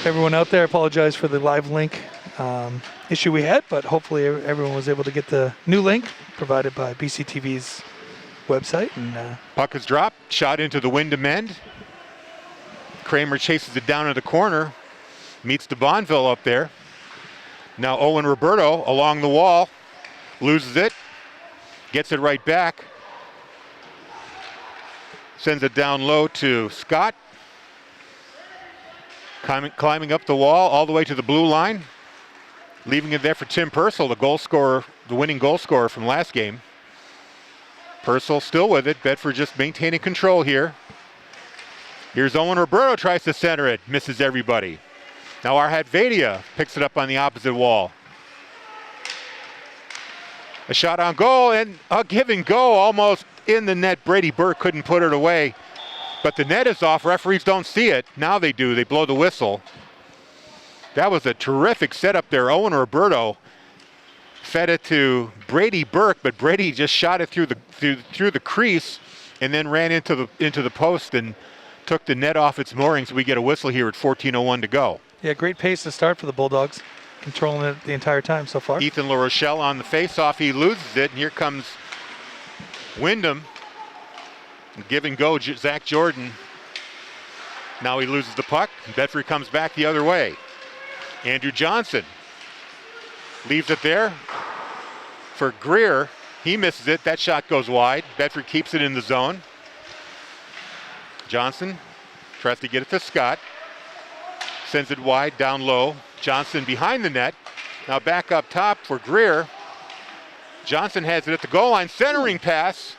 everyone out there. I apologize for the live link issue we had, but hopefully everyone was able to get the new link provided by BCTV's website. And puck is dropped, shot into the Windham end. Kramer chases it down in the corner, meets de Bonville up there. Now Owen Roberto along the wall, loses it, gets it right back, sends it down low to Scott, climbing up the wall all the way to the blue line, leaving it there for Tim Purcell, the goal scorer, the winning goal scorer from last game. Purcell still with it, Bedford just maintaining control here. Here's Owen Roberto, tries to center it, misses everybody. Now Arhat picks it up on the opposite wall. A shot on goal and a give and go almost in the net. Brady Burke couldn't put it away, but the net is off. Referees don't see it. Now they do. They blow the whistle. That was a terrific setup there. Owen Roberto fed it to Brady Burke, but Brady just shot it through the crease and then ran into the post and took the net off its moorings. We get a whistle here at 14:01 to go. Yeah, great pace to start for the Bulldogs, controlling it the entire time so far. Ethan LaRochelle on the faceoff. He loses it, and here comes Windham. Give and go, Zach Jordan. Now he loses the puck. Bedford comes back the other way. Andrew Johnson leaves it there for Greer. He misses it. That shot goes wide. Bedford keeps it in the zone. Johnson tries to get it to Scott. Sends it wide, down low. Johnson behind the net. Now back up top for Greer. Johnson has it at the goal line. Centering pass.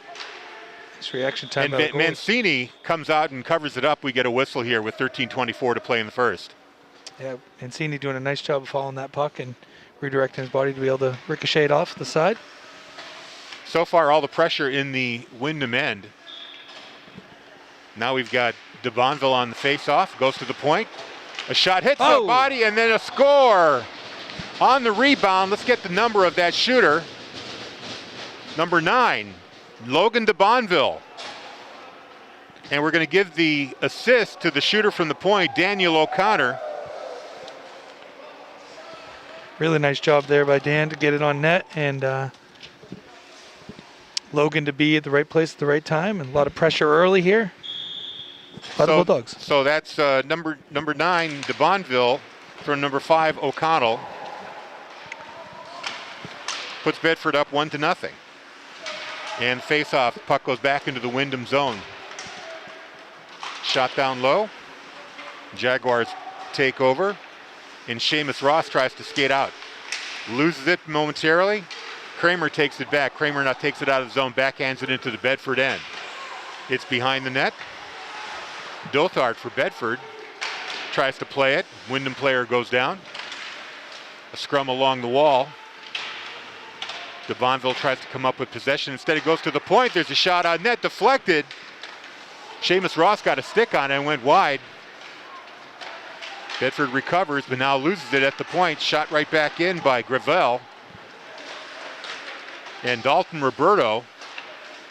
Nice reaction time. And Mancini comes out and covers it up. We get a whistle here with 13:24 to play in the first. Yeah, Mancini doing a nice job of following that puck and redirecting his body to be able to ricochet it off the side. So far, all the pressure in the Windham end. Now we've got de Bonville on the face-off. Goes to the point. A shot hits the body and then a score on the rebound. Let's get the number of that shooter. Number 9, Logan de Bonville. And we're going to give the assist to the shooter from the point, Daniel O'Connor. Really nice job there by Dan to get it on net, and Logan to be at the right place at the right time, and a lot of pressure early here by the Bulldogs. So that's number 9, de Bonville, from number 5, O'Connell. Puts Bedford up 1-0. And face-off, puck goes back into the Windham zone. Shot down low. Jaguars take over. And Seamus Ross tries to skate out. Loses it momentarily. Kramer takes it back. Kramer now takes it out of the zone, backhands it into the Bedford end. It's behind the net. Dothart for Bedford tries to play it. Windham player goes down. A scrum along the wall. de Bonville tries to come up with possession. Instead it goes to the point. There's a shot on net, deflected. Seamus Ross got a stick on it and went wide. Bedford recovers, but now loses it at the point. Shot right back in by Gravel. And Dalton Roberto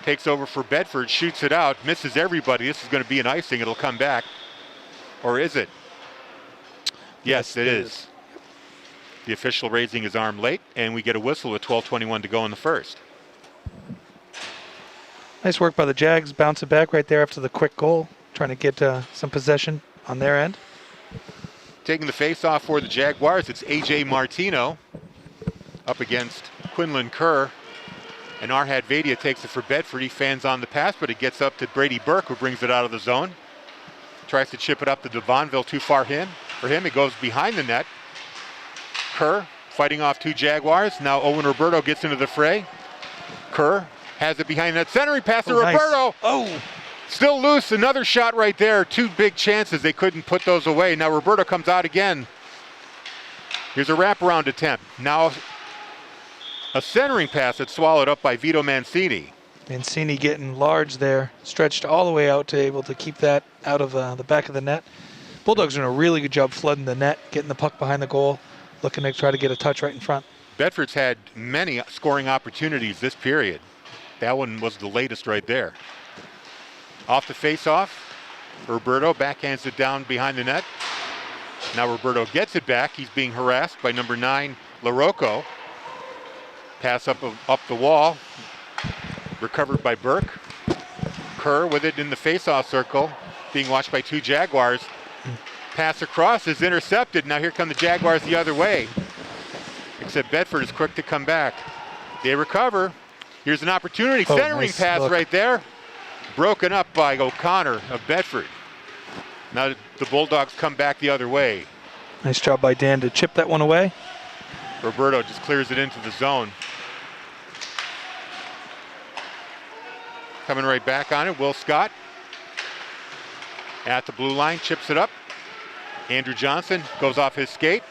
takes over for Bedford, shoots it out, misses everybody. This is going to be an icing. It'll come back. Or is it? Yes, it is. The official raising his arm late, and we get a whistle with 12:21 to go in the first. Nice work by the Jags, bounce it back right there after the quick goal, trying to get some possession on their end. Taking the face-off for the Jaguars, it's A.J. Martino up against Quinlan Kerr. And Arhat Vadia takes it for Bedford. He fans on the pass, but it gets up to Brady Burke, who brings it out of the zone. Tries to chip it up to de Bonville, too far for him. It goes behind the net. Kerr fighting off two Jaguars. Now Owen Roberto gets into the fray. Kerr has it behind that centering pass to Roberto. Oh, still loose. Another shot right there. Two big chances. They couldn't put those away. Now Roberto comes out again. Here's a wraparound attempt. Now a centering pass that's swallowed up by Vito Mancini. Mancini getting large there, stretched all the way out to able to keep that out of the back of the net. Bulldogs are doing a really good job flooding the net, getting the puck behind the goal, looking to try to get a touch right in front. Bedford's had many scoring opportunities this period. That one was the latest right there. Off the face-off, Roberto backhands it down behind the net. Now Roberto gets it back. He's being harassed by number 9, LaRocco. Pass up the wall. Recovered by Burke. Kerr with it in the face-off circle. Being watched by 2 Jaguars. Pass across is intercepted. Now here come the Jaguars the other way. Except Bedford is quick to come back. They recover. Here's an opportunity. Centering nice pass look. right there. Broken up by O'Connor of Bedford. Now the Bulldogs come back the other way. Nice job by Dan to chip that one away. Roberto just clears it into the zone. Coming right back on it, Will Scott. At the blue line, chips it up. Andrew Johnson goes off his skate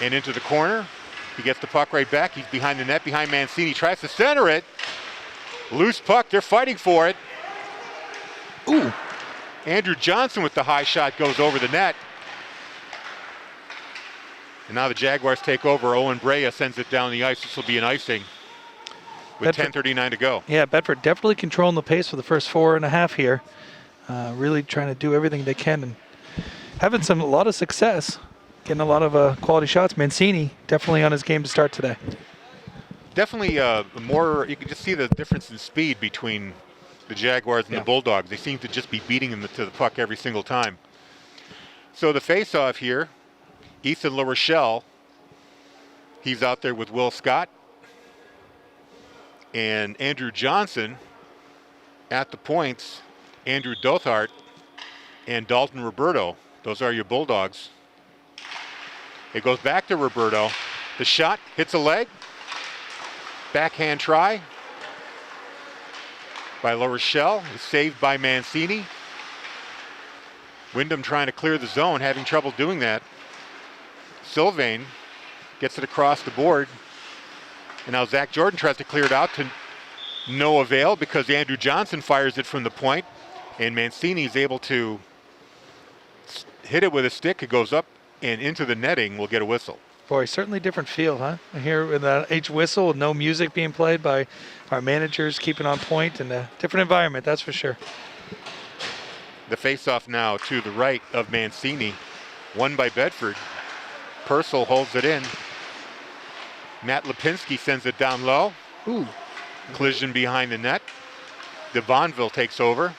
and into the corner. He gets the puck right back. He's behind the net, behind Mancini. Tries to center it. Loose puck, they're fighting for it. Ooh. Andrew Johnson with the high shot goes over the net. And now the Jaguars take over. Owen Brea sends it down the ice. This will be an icing with Bedford, 10:39 to go. Yeah, Bedford definitely controlling the pace for the first 4.5 here. Really trying to do everything they can and having a lot of success. Getting a lot of quality shots. Mancini definitely on his game to start today. Definitely more, you can just see the difference in speed between the Jaguars and the Bulldogs. They seem to just be beating them to the puck every single time. So the face-off here, Ethan LaRochelle, he's out there with Will Scott. And Andrew Johnson at the points, Andrew Dothart and Dalton Roberto. Those are your Bulldogs. It goes back to Roberto. The shot hits a leg. Backhand try by LaRochelle. Is saved by Mancini. Windham trying to clear the zone, having trouble doing that. Sylvain gets it across the board. And now Zach Jordan tries to clear it out to no avail because Andrew Johnson fires it from the point. And Mancini is able to hit it with a stick. It goes up and into the netting. We'll get a whistle. Boy, certainly different feel, huh? Here with the H whistle, with no music being played by our managers, keeping on point, and a different environment, that's for sure. The face-off now to the right of Mancini, won by Bedford. Purcell holds it in. Matt Lipinski sends it down low. Ooh. Collision behind the net. Devonville takes over.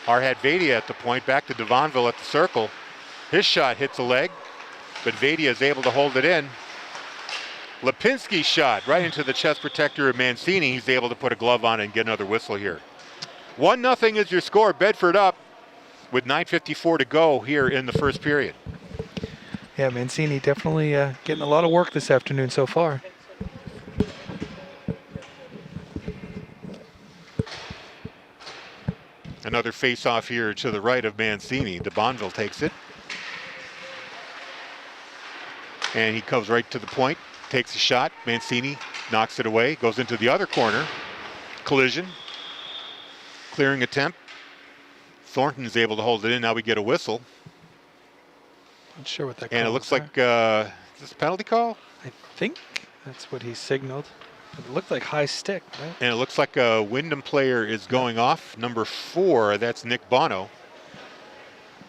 Arhad Vadia at the point, back to Devonville at the circle. His shot hits a leg, but Vadia is able to hold it in. Lipinski's shot right into the chest protector of Mancini. He's able to put a glove on it and get another whistle here. 1-0 is your score. Bedford up with 9:54 to go here in the first period. Yeah, Mancini definitely getting a lot of work this afternoon so far. Another face-off here to the right of Mancini. DeBonville takes it. And he comes right to the point, takes a shot. Mancini knocks it away, goes into the other corner. Collision. Clearing attempt. Thornton is able to hold it in. Now we get a whistle. Not sure what that And it call looks was like, is this a penalty call? I think that's what he signaled. It looked like high stick, right? And it looks like a Windham player is going off. Number 4, that's Nick Bono.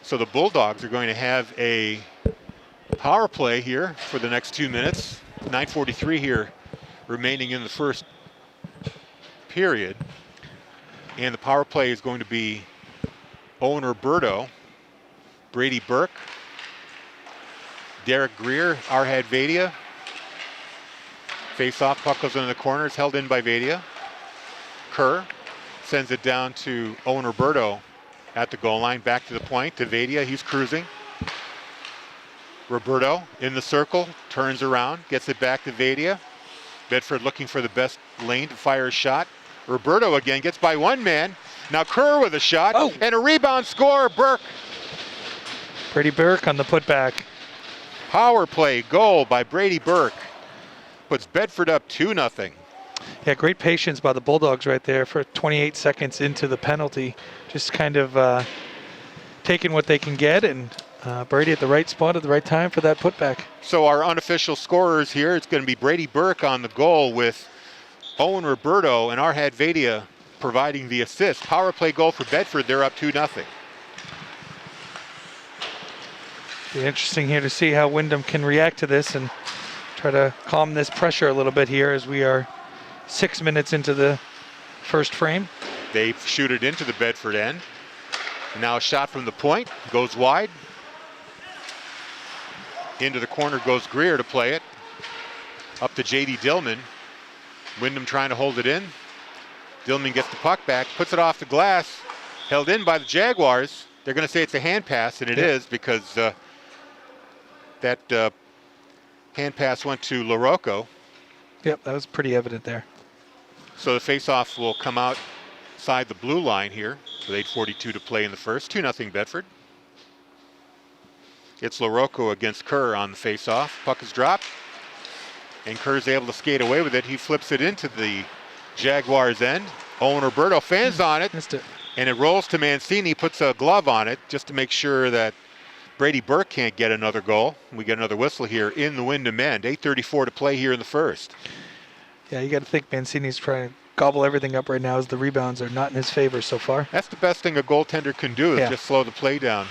So the Bulldogs are going to have a power play here for the next 2 minutes. 9:43 here remaining in the first period. And the power play is going to be Owen Roberto, Brady Burke, Derek Greer, Arhad Vadia. Face-off, puck goes into the corner. It's held in by Vadia. Kerr sends it down to Owen Roberto at the goal line. Back to the point to Vadia. He's cruising. Roberto in the circle, turns around, gets it back to Vadia. Bedford looking for the best lane to fire a shot. Roberto again gets by one man. Now Kerr with a shot and a rebound score. Burke. Brady Burke on the putback. Power play goal by Brady Burke. Puts Bedford up 2-0. Yeah, great patience by the Bulldogs right there for 28 seconds into the penalty. Just kind of taking what they can get, and Brady at the right spot at the right time for that putback. So our unofficial scorers here, it's going to be Brady Burke on the goal with Owen Roberto and Arhad Vadia providing the assist. Power play goal for Bedford. They're up 2-0. Be interesting here to see how Windham can react to this and try to calm this pressure a little bit here as we are 6 minutes into the first frame. They shoot it into the Bedford end. And now a shot from the point, goes wide. Into the corner goes Greer to play it. Up to J.D. Dillman. Windham trying to hold it in. Dillman gets the puck back, puts it off the glass. Held in by the Jaguars. They're going to say it's a hand pass, and it is, because that hand pass went to LaRocco. Yep, that was pretty evident there. So the faceoff will come outside the blue line here with 8:42 to play in the first. 2-0 Bedford. It's LaRocco against Kerr on the faceoff. Puck is dropped, and Kerr's able to skate away with it. He flips it into the Jaguars' end. Owen Roberto fans on it. Missed it. And it rolls to Mancini, puts a glove on it just to make sure that Brady Burke can't get another goal. We get another whistle here in the Windham end. 8:34 to play here in the first. Yeah, you got to think Mancini's trying to gobble everything up right now as the rebounds are not in his favor so far. That's the best thing a goaltender can do, is just slow the play down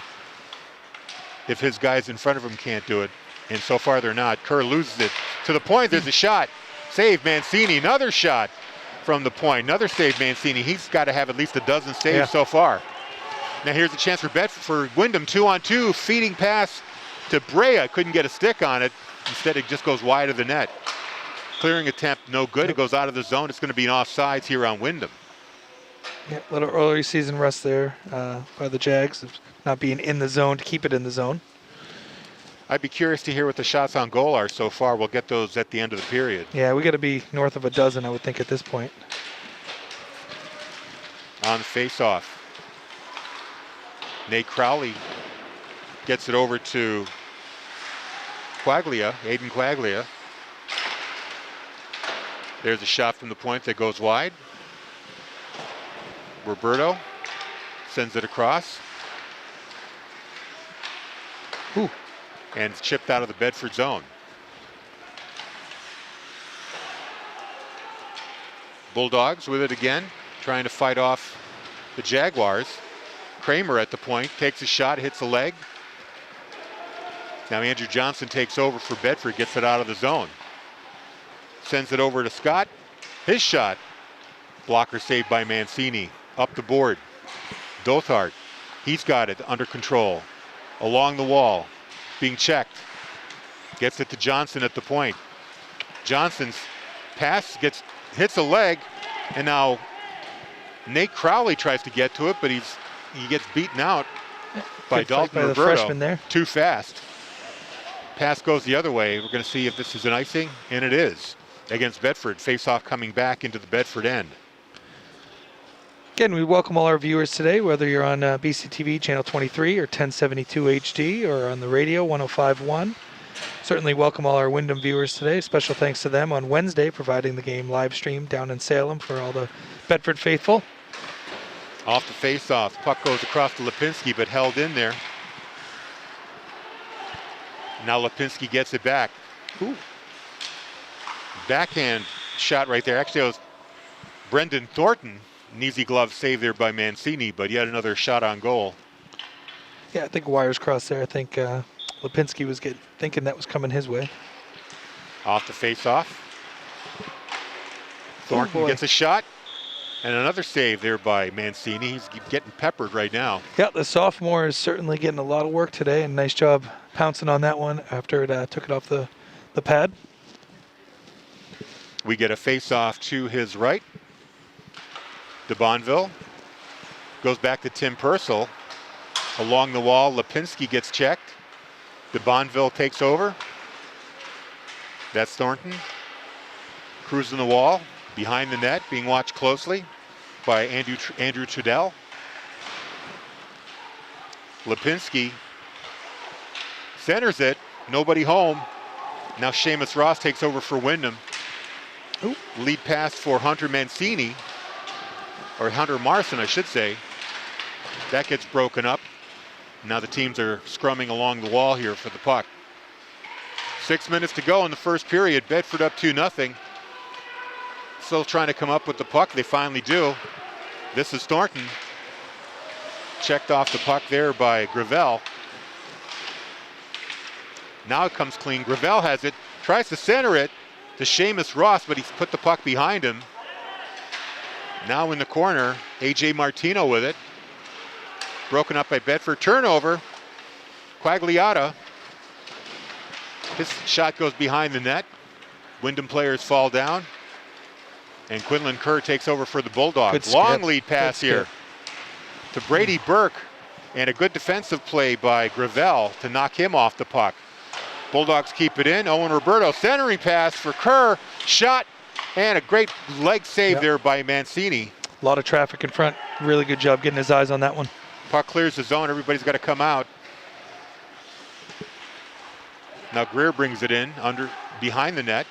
if his guys in front of him can't do it. And so far they're not. Kerr loses it. To the point, there's a shot. Save Mancini, another shot from the point. Another save Mancini. He's got to have at least a dozen saves so far. Now here's a chance for Bedford, for Windham, 2-on-2, feeding pass to Brea. Couldn't get a stick on it. Instead it just goes wide of the net. Clearing attempt, no good. It goes out of the zone. It's going to be an offsides here on Windham. Yeah, a little early season rust there by the Jags, of not being in the zone to keep it in the zone. I'd be curious to hear what the shots on goal are so far. We'll get those at the end of the period. Yeah, we got to be north of a dozen, I would think, at this point. On the face-off, Nate Crowley gets it over to Quaglia, Aiden Quaglia. There's a shot from the point that goes wide. Roberto sends it across. Ooh. And it's chipped out of the Bedford zone. Bulldogs with it again, trying to fight off the Jaguars. Kramer at the point, takes a shot, hits a leg. Now Andrew Johnson takes over for Bedford, gets it out of the zone. Sends it over to Scott. His shot. Blocker saved by Mancini. Up the board. Dothart. He's got it under control. Along the wall. Being checked. Gets it to Johnson at the point. Johnson's pass hits a leg. And now Nate Crowley tries to get to it, but he gets beaten out by Dalton the Roberto. freshman there. Too fast. Pass goes the other way. We're going to see if this is an icing, and it is. Against Bedford, face-off coming back into the Bedford end. Again, we welcome all our viewers today, whether you're on BCTV channel 23 or 1072 HD or on the radio 105.1. Certainly welcome all our Windham viewers today. Special thanks to them on Wednesday, providing the game live stream down in Salem for all the Bedford faithful. Off the face-off, puck goes across to Lipinski, but held in there. Now Lipinski gets it back. Ooh. Backhand shot right there. Actually, it was Brendan Thornton. An easy glove save there by Mancini, but yet another shot on goal. Yeah, I think wires crossed there. I think Lipinski was thinking that was coming his way. Off the face-off. Thornton gets a shot, and another save there by Mancini. He's getting peppered right now. Yeah, the sophomore is certainly getting a lot of work today, and nice job pouncing on that one after it took it off the pad. We get a face-off to his right. De Bonville goes back to Tim Purcell. Along the wall, Lipinski gets checked. De Bonville takes over. That's Thornton. Cruising the wall, behind the net, being watched closely by Andrew Trudell. Lipinski centers it, nobody home. Now Seamus Ross takes over for Windham. Ooh. Lead pass for Hunter Mancini, or Hunter Marson, I should say. That gets broken up. Now the teams are scrumming along the wall here for the puck. 6 minutes to go in the first period. Bedford up 2-0. Still trying to come up with the puck. They finally do. This is Thornton. Checked off the puck there by Gravel. Now it comes clean. Gravel has it, tries to center it to Seamus Ross, but he's put the puck behind him. Now in the corner, A.J. Martino with it. Broken up by Bedford. Turnover. Quagliata. His shot goes behind the net. Windham players fall down. And Quinlan Kerr takes over for the Bulldogs. Long lead pass here to Brady Burke. And a good defensive play by Gravel to knock him off the puck. Bulldogs keep it in. Owen Roberto centering pass for Kerr. Shot and a great leg save there by Mancini. A lot of traffic in front. Really good job getting his eyes on that one. Puck clears the zone. Everybody's got to come out. Now Greer brings it in behind the net.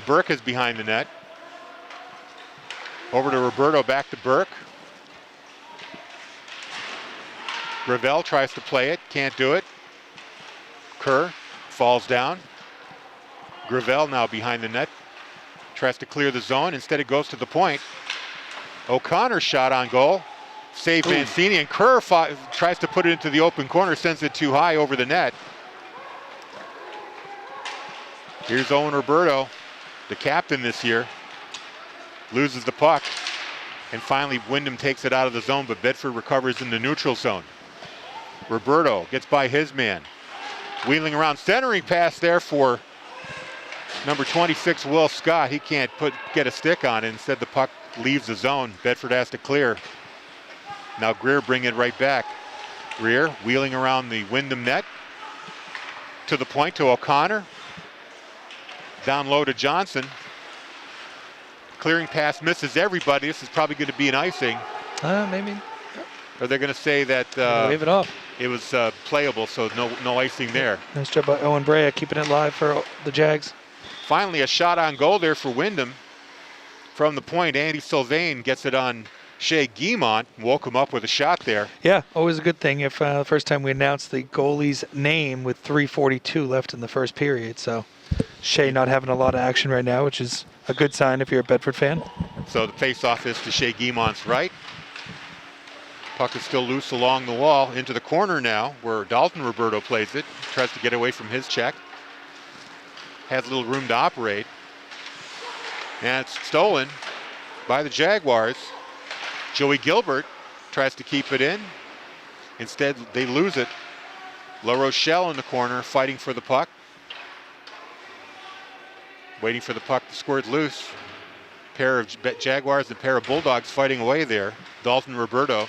Burke is behind the net. Over to Roberto, back to Burke. Gravel tries to play it, can't do it. Kerr falls down. Gravel now behind the net. Tries to clear the zone. Instead it goes to the point. O'Connor shot on goal. Save Mancini, and Kerr tries to put it into the open corner, sends it too high over the net. Here's Owen Roberto, the captain this year. Loses the puck. And finally Windham takes it out of the zone, but Bedford recovers in the neutral zone. Roberto gets by his man. Wheeling around, centering pass there for number 26, Will Scott. He can't get a stick on it. Instead the puck leaves the zone. Bedford has to clear. Now Greer bring it right back. Greer wheeling around the Windham net. To the point to O'Connor. Down low to Johnson. Clearing pass misses everybody. This is probably going to be an icing. Maybe. Or they're going to say that wave it off. It was playable, so no icing there. Nice job by Owen Brea keeping it live for the Jags. Finally, a shot on goal there for Windham. From the point, Andy Sylvain gets it on Shea Guimont. Woke him up with a shot there. Yeah, always a good thing if the first time we announced the goalie's name with 3:42 left in the first period. So Shea not having a lot of action right now, which is a good sign if you're a Bedford fan. So the face-off is to Shea Guimont's right. Puck is still loose along the wall. Into the corner now, where Dalton Roberto plays it. Tries to get away from his check. Has a little room to operate. And it's stolen by the Jaguars. Joey Gilbert tries to keep it in. Instead, they lose it. La Rochelle in the corner, fighting for the puck. Waiting for the puck to squirt loose. Pair of Jaguars and a pair of Bulldogs fighting away there. Dalton Roberto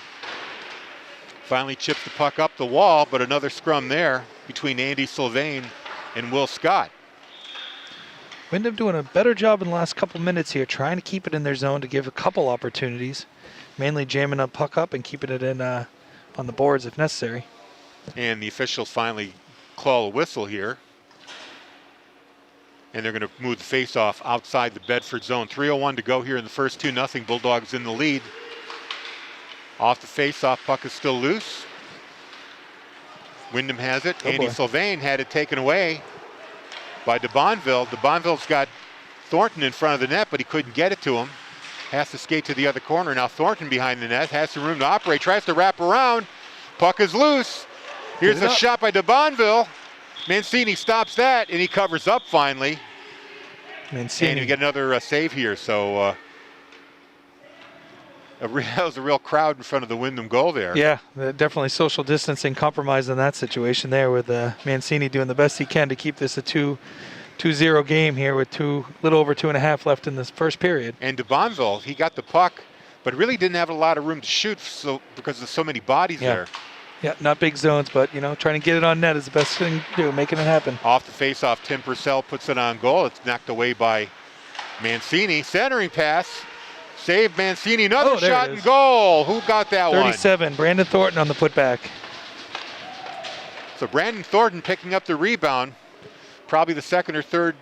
finally chips the puck up the wall, but another scrum there between Andy Sylvain and Will Scott. Windham doing a better job in the last couple minutes here, trying to keep it in their zone to give a couple opportunities. Mainly jamming a puck up and keeping it in on the boards if necessary. And the officials finally call a whistle here. And they're going to move the face-off outside the Bedford zone. 3:01 to go here in the first 2-0. Bulldogs in the lead. Off the face-off, puck is still loose. Windham has it. Andy Sylvain had it taken away by de Bonville. De Bonville's got Thornton in front of the net, but he couldn't get it to him. Has to skate to the other corner. Now Thornton behind the net, has some room to operate, tries to wrap around. Puck is loose. Here's a shot by de Bonville. Mancini stops that, and he covers up finally. Mancini. And you get another save here, so that was a real crowd in front of the Windham goal there. Yeah, definitely social distancing compromised in that situation there with Mancini doing the best he can to keep this a 2-0 game here with little over 2.5 left in this first period. And de Bonville, he got the puck, but really didn't have a lot of room to shoot because there's so many bodies there. Yeah, not big zones, but trying to get it on net is the best thing to do, making it happen. Off the face-off, Tim Purcell puts it on goal. It's knocked away by Mancini. Centering pass. Save Mancini. Another shot and goal. Who got that 37, Brandon Thornton on the putback. So Brandon Thornton picking up the rebound. Probably the second or third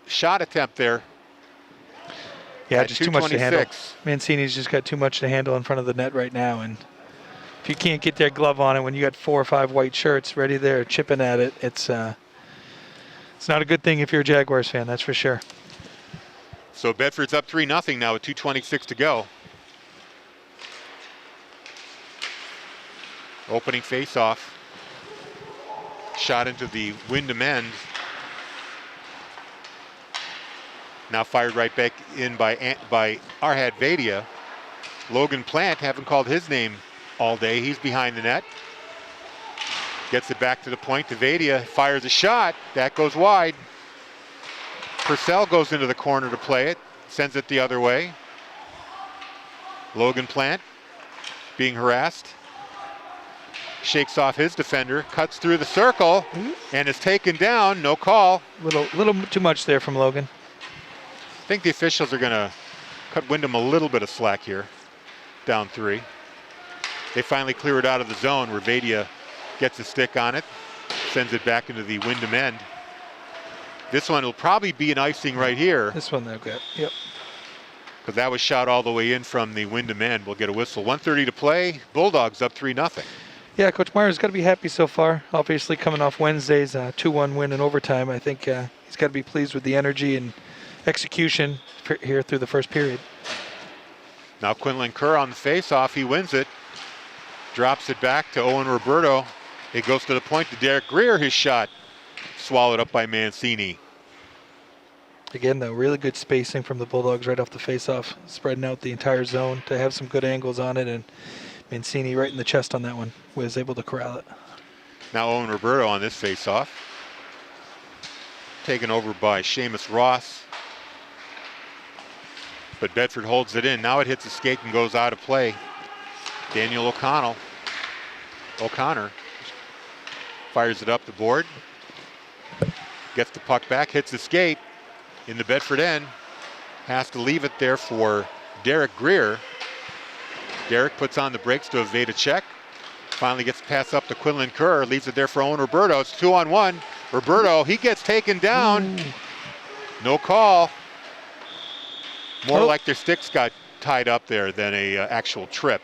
shot attempt there. Yeah, just too much to handle. Mancini's just got too much to handle in front of the net right now. And if you can't get their glove on it when you got 4 or 5 white shirts ready there chipping at it, it's not a good thing if you're a Jaguars fan, that's for sure. So Bedford's up 3-0 now with 2:26 to go. Opening face-off. Shot into the Windham end. Now fired right back in by Arhad Vadia. Logan Plant, haven't called his name all day. He's behind the net. Gets it back to the point to Vadia. Fires a shot. That goes wide. Purcell goes into the corner to play it. Sends it the other way. Logan Plant being harassed. Shakes off his defender. Cuts through the circle and is taken down. No call. Little too much there from Logan. I think the officials are going to cut Windham a little bit of slack here. Down 3. They finally clear it out of the zone where Vadia gets a stick on it. Sends it back into the Windham end. This one will probably be an icing right here. This one they'll get. Yep. Because that was shot all the way in from the Windham end. We'll get a whistle. 1:30 to play. Bulldogs up 3-0. Yeah, Coach Meyer's got to be happy so far. Obviously coming off Wednesday's 2-1 win in overtime. I think he's got to be pleased with the energy and execution here through the first period. Now Quinlan Kerr on the face-off. He wins it. Drops it back to Owen Roberto. It goes to the point to Derek Greer. His shot swallowed up by Mancini. Again, though, really good spacing from the Bulldogs right off the face-off, spreading out the entire zone to have some good angles on it, and Mancini right in the chest on that one was able to corral it. Now Owen Roberto on this face-off. Taken over by Seamus Ross. But Bedford holds it in. Now it hits a skate and goes out of play. Daniel O'Connor fires it up the board. Gets the puck back, hits the skate in the Bedford end. Has to leave it there for Derek Greer. Derek puts on the brakes to evade a check. Finally gets the pass up to Quinlan Kerr. Leaves it there for Owen Roberto. It's 2-on-1. Roberto, he gets taken down. No call. More like their sticks got tied up there than a actual trip.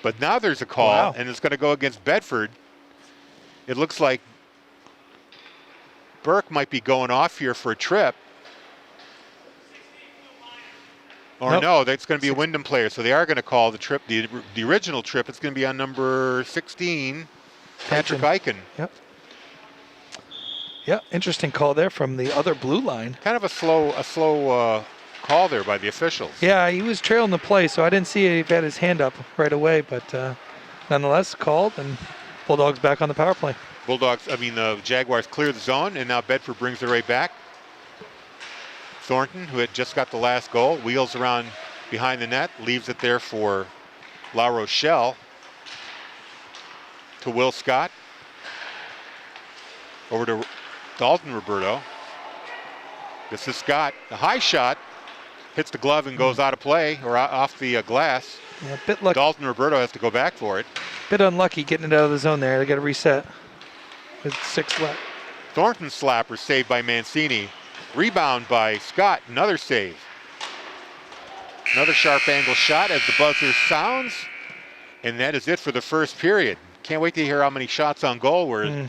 But now there's a call, and it's going to go against Bedford. It looks like Burke might be going off here for a trip. Or no, that's going to be a Windham player. So they are going to call the trip, the original trip. It's going to be on number 16, Patrick Eichen. Yep. Yeah, interesting call there from the other blue line. Kind of a slow call there by the officials. Yeah, he was trailing the play, so I didn't see he had his hand up right away, but nonetheless called, and Bulldogs back on the power play. The Jaguars clear the zone, and now Bedford brings it right back. Thornton, who had just got the last goal, wheels around behind the net, leaves it there for La Rochelle. To Will Scott. Over to Dalton Roberto. This is Scott. A high shot. Hits the glove and goes out of play, or off the glass. Yeah, a bit lucky. Dalton Roberto has to go back for it. Bit unlucky getting it out of the zone there. They got to reset with 6 left. Thornton's slapper saved by Mancini. Rebound by Scott. Another save. Another sharp angle shot as the buzzer sounds. And that is it for the first period. Can't wait to hear how many shots on goal were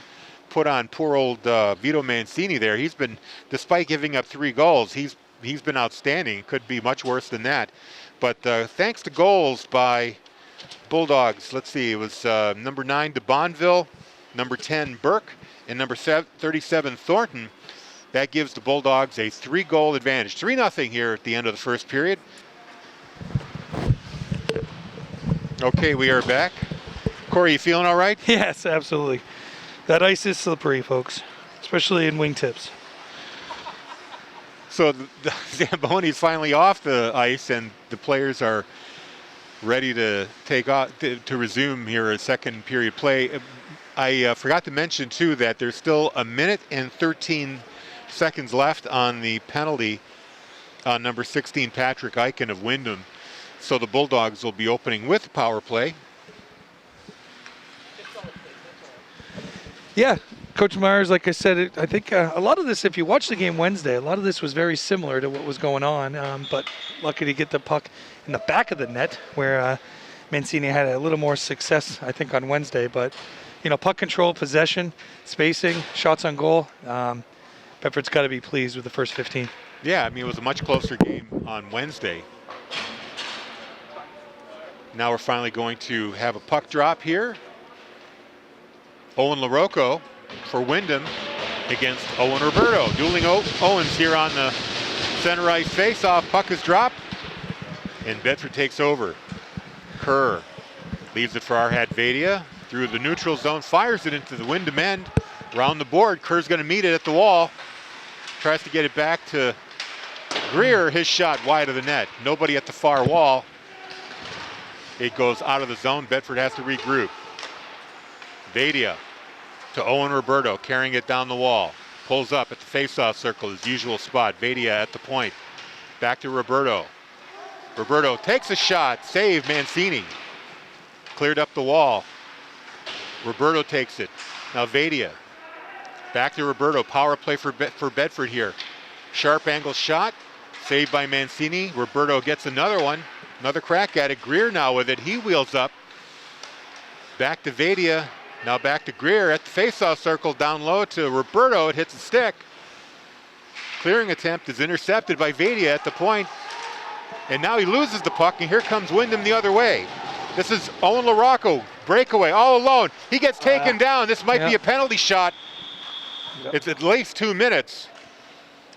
put on poor old Vito Mancini there. He's been, despite giving up 3 goals, he's been outstanding. Could be much worse than that. But thanks to goals by Bulldogs, let's see, it was number 9 de Bonneville, number 10 Burke, and number 37 Thornton. That gives the Bulldogs a 3-goal advantage. 3-0 here at the end of the first period. Okay, we are back. Corey, you feeling all right? Yes, absolutely. That ice is slippery, folks, especially in wingtips. So the Zamboni's finally off the ice, and the players are ready to take off to resume here a second period play. I forgot to mention too that there's still 1 minute and 13 seconds left on the penalty on number 16 Patrick Eichen of Windham. So the Bulldogs will be opening with power play. Yeah, Coach Myers, like I said, I think a lot of this, if you watch the game Wednesday, a lot of this was very similar to what was going on, but lucky to get the puck in the back of the net where Mancini had a little more success, I think, on Wednesday. But, puck control, possession, spacing, shots on goal. Bedford's got to be pleased with the first 15. Yeah, it was a much closer game on Wednesday. Now we're finally going to have a puck drop here. Owen LaRocco for Windham against Owen Roberto. Dueling Owens here on the center ice face-off. Puck is dropped, and Bedford takes over. Kerr leaves it for Arhat Vadia through the neutral zone, fires it into the Windham end. Around the board, Kerr's going to meet it at the wall. Tries to get it back to Greer. His shot wide of the net. Nobody at the far wall. It goes out of the zone. Bedford has to regroup. Vadia to Owen Roberto, carrying it down the wall. Pulls up at the face-off circle, his usual spot. Vadia at the point. Back to Roberto. Roberto takes a shot. Save Mancini. Cleared up the wall. Roberto takes it. Now Vadia. Back to Roberto. Power play for Bedford here. Sharp angle shot. Saved by Mancini. Roberto gets another one. Another crack at it. Greer now with it. He wheels up. Back to Vadia. Now back to Greer at the face-off circle. Down low to Roberto. It hits the stick. Clearing attempt is intercepted by Vadia at the point. And now he loses the puck, and here comes Windham the other way. This is Owen LaRocco. Breakaway all alone. He gets taken down. This might be a penalty shot. It's at least 2 minutes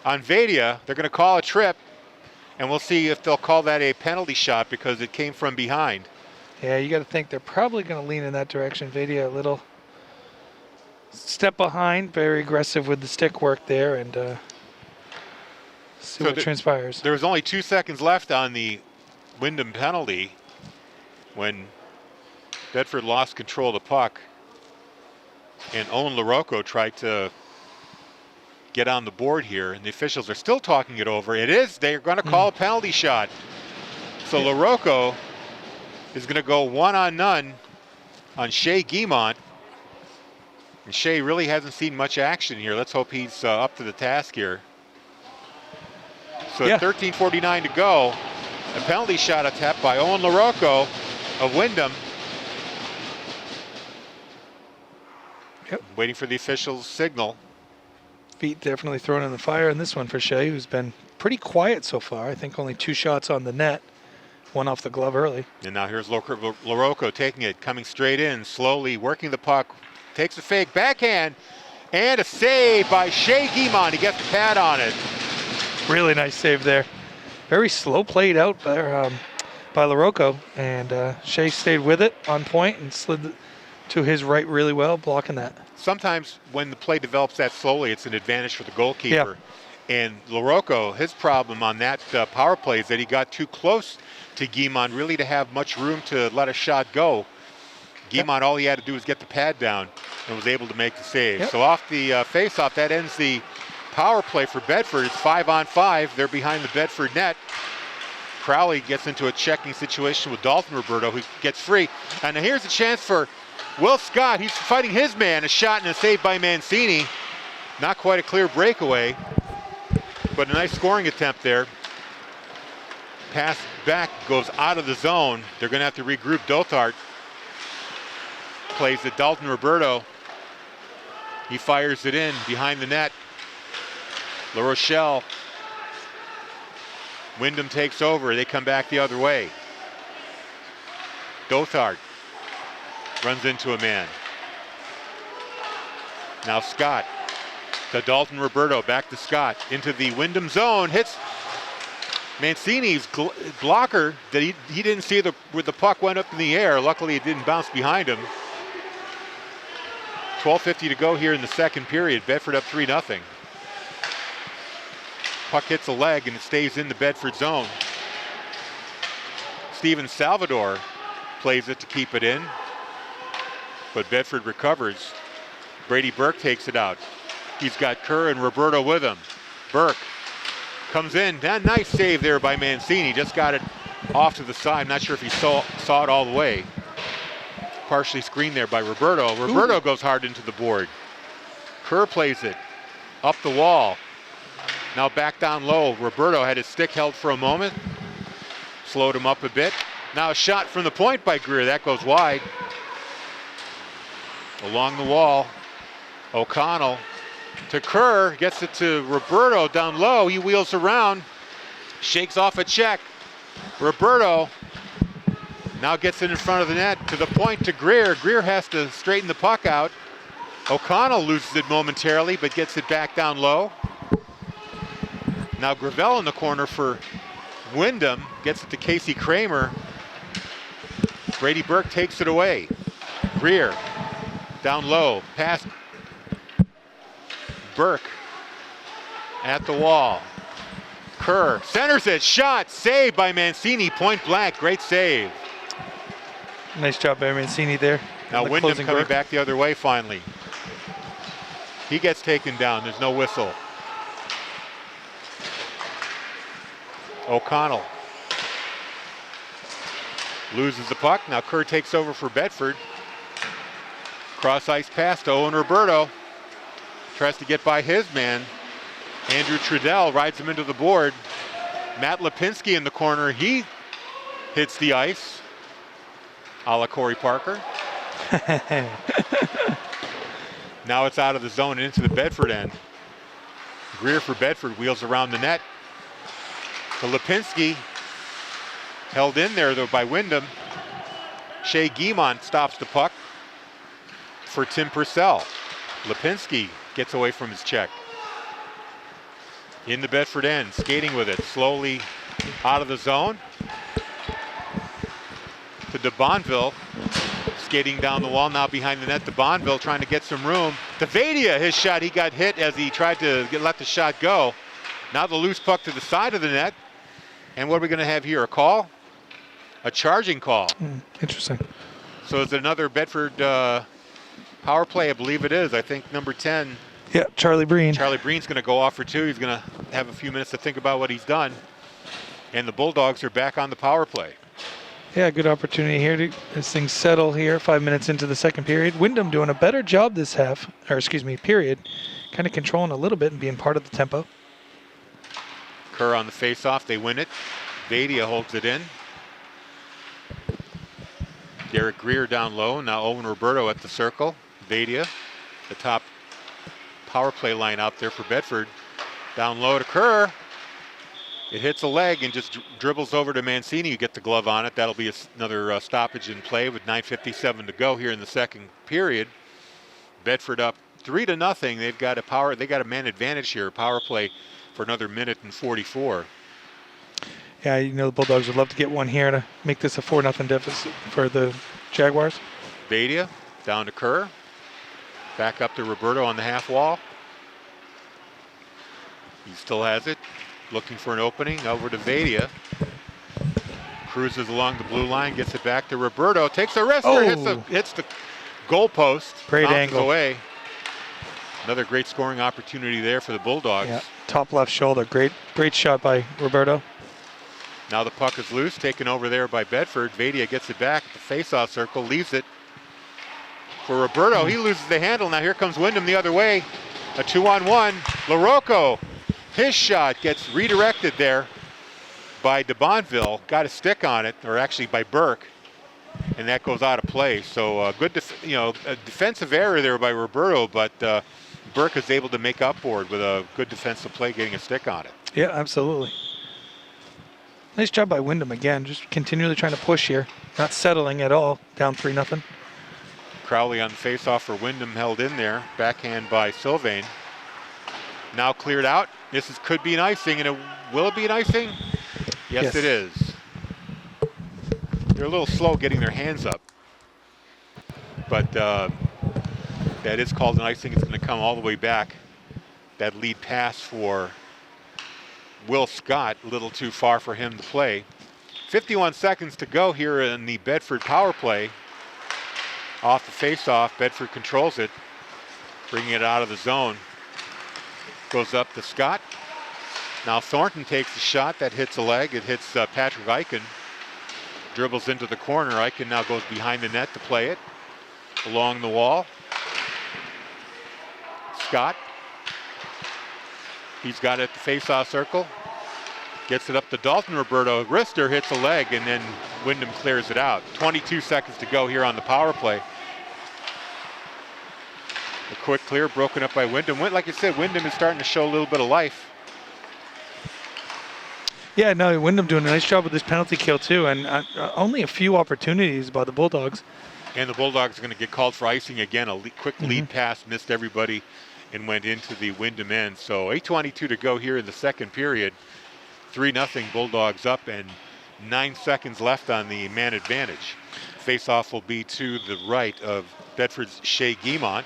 on Vadia. They're going to call a trip, and we'll see if they'll call that a penalty shot because it came from behind. Yeah, you got to think they're probably going to lean in that direction. Vadia a little step behind, very aggressive with the stick work there, and see what transpires. There was only 2 seconds left on the Windham penalty when Bedford lost control of the puck, and Owen LaRocco tried to get on the board here, and the officials are still talking it over. They're going to call a penalty shot. So LaRocco is going to go 1-on-none on Shea Guimont. And Shea really hasn't seen much action here. Let's hope he's up to the task here. So 13:49 to go. A penalty shot attempt by Owen LaRocco of Windham. Waiting for the official's signal. Feet definitely thrown in the fire in this one for Shea, who's been pretty quiet so far. I think only 2 shots on the net. One off the glove early. And now here's LaRocco taking it, coming straight in, slowly working the puck. Takes a fake backhand, and a save by Shea Guimont. He gets the pad on it. Really nice save there. Very slow played out there by LaRocco, and Shea stayed with it on point and slid to his right really well, blocking that. Sometimes when the play develops that slowly, it's an advantage for the goalkeeper. And LaRocco, his problem on that power play is that he got too close to Guimont really to have much room to let a shot go. Guimont, all he had to do was get the pad down and was able to make the save. So off the face-off, that ends the power play for Bedford. It's 5-on-5. They're behind the Bedford net. Crowley gets into a checking situation with Dalton Roberto, who gets free. And here's a chance for Will Scott. He's fighting his man. A shot and a save by Mancini. Not quite a clear breakaway, but a nice scoring attempt there. Pass back goes out of the zone. They're going to have to regroup. Dothart plays it. Dalton Roberto. He fires it in behind the net. La Rochelle. Windham takes over. They come back the other way. Dothart runs into a man. Now Scott to Dalton Roberto. Back to Scott. Into the Windham zone. Hits Mancini's blocker that he didn't see where the puck went up in the air. Luckily, it didn't bounce behind him. 12:50 to go here in the second period. Bedford up 3-0. Puck hits a leg and it stays in the Bedford zone. Steven Salvador plays it to keep it in, but Bedford recovers. Brady Burke takes it out. He's got Kerr and Roberto with him. Burke comes in. Nice save there by Mancini. Just got it off to the side. I'm not sure if he saw it all the way. Partially screened there by Roberto. Roberto goes hard into the board. Kerr plays it up the wall. Now back down low. Roberto had his stick held for a moment. Slowed him up a bit. Now a shot from the point by Greer. That goes wide. Along the wall. O'Connell to Kerr. Gets it to Roberto down low. He wheels around. Shakes off a check. Roberto now gets it in front of the net. To the point to Greer. Greer has to straighten the puck out. O'Connell loses it momentarily, but gets it back down low. Now Gravel in the corner for Windham, gets it to Casey Kramer. Brady Burke takes it away. Greer, down low, past Burke, at the wall. Kerr centers it, shot, saved by Mancini, point blank, great save. Nice job by Mancini there. Now Windham coming back the other way finally. He gets taken down, there's no whistle. O'Connell loses the puck. Now Kerr takes over for Bedford. Cross ice pass to Owen Roberto. Tries to get by his man. Andrew Trudell rides him into the board. Matt Lipinski in the corner. He hits the ice. A la Corey Parker. Now it's out of the zone and into the Bedford end. Greer for Bedford wheels around the net. To Lipinski. Held in there though by Windham. Shea Guimont stops the puck for Tim Purcell. Lipinski gets away from his check. In the Bedford end, skating with it, slowly out of the zone. To de Bonville, skating down the wall, now behind the net. De Bonville trying to get some room. To Vadia, his shot, he got hit as he tried to let the shot go. Now the loose puck to the side of the net. And what are we going to have here, a call? A charging call. Interesting. So is it another Bedford power play? I believe it is. I think number 10. Yeah, Charlie Breen. Charlie Breen's going to go off for two. He's going to have a few minutes to think about what he's done. And the Bulldogs are back on the power play. Yeah, good opportunity here to this thing settle here. 5 minutes into the second period. Windham doing a better job this period. Kind of controlling a little bit and being part of the tempo. Kerr on the face-off. They win it. Vadia holds it in. Derek Greer down low. Now Owen Roberto at the circle. Vadia, the top power play line out there for Bedford. Down low to Kerr. It hits a leg and just dribbles over to Mancini. You get the glove on it. That'll be another stoppage in play with 9:57 to go here in the second period. Bedford up 3-0. They've got a man advantage here. Power play for another minute and 44. Yeah, you know the Bulldogs would love to get one here to make this a 4-0 deficit for the Jaguars. Vadia down to Kerr. Back up to Roberto on the half wall. He still has it. Looking for an opening. Over to Vadia. Cruises along the blue line. Gets it back to Roberto. Takes a wrister. Hits the goal post. Great angle. Away. Another great scoring opportunity there for the Bulldogs. Yeah, top left shoulder. Great shot by Roberto. Now the puck is loose, taken over there by Bedford. Vadia gets it back at the face-off circle, leaves it for Roberto. He loses the handle. Now here comes Windham the other way. A 2-on-1. LaRocco, his shot gets redirected there by de Bonville. Got a stick on it, or actually by Burke, and that goes out of play. So a defensive error there by Roberto, but Burke is able to make up for it with a good defensive play, getting a stick on it. Yeah, absolutely. Nice job by Windham again, just continually trying to push here. Not settling at all, down 3-0. Crowley on the face-off for Windham, held in there. Backhand by Sylvain. Now cleared out. Could be an icing, and will it be an icing? Yes, it is. They're a little slow getting their hands up. But that is called an icing. It's going to come all the way back. That lead pass for Will Scott, a little too far for him to play. 51 seconds to go here in the Bedford power play. Off the face-off, Bedford controls it, bringing it out of the zone. Goes up to Scott. Now Thornton takes a shot that hits a leg. It hits Patrick Eichen. Dribbles into the corner. Eichen now goes behind the net to play it. Along the wall. Scott. He's got it at the face-off circle. Gets it up to Dalton Roberto. Wrister hits a leg, and then Windham clears it out. 22 seconds to go here on the power play. A quick clear broken up by Windham. Like you said, Windham is starting to show a little bit of life. Yeah, no, Windham doing a nice job with this penalty kill too, and only a few opportunities by the Bulldogs. And the Bulldogs are going to get called for icing again. A quick lead pass missed everybody and went into the Windham end. So 8:22 to go here in the second period. 3-0 Bulldogs up and 9 seconds left on the man advantage. Face-off will be to the right of Bedford's Shea Guimont.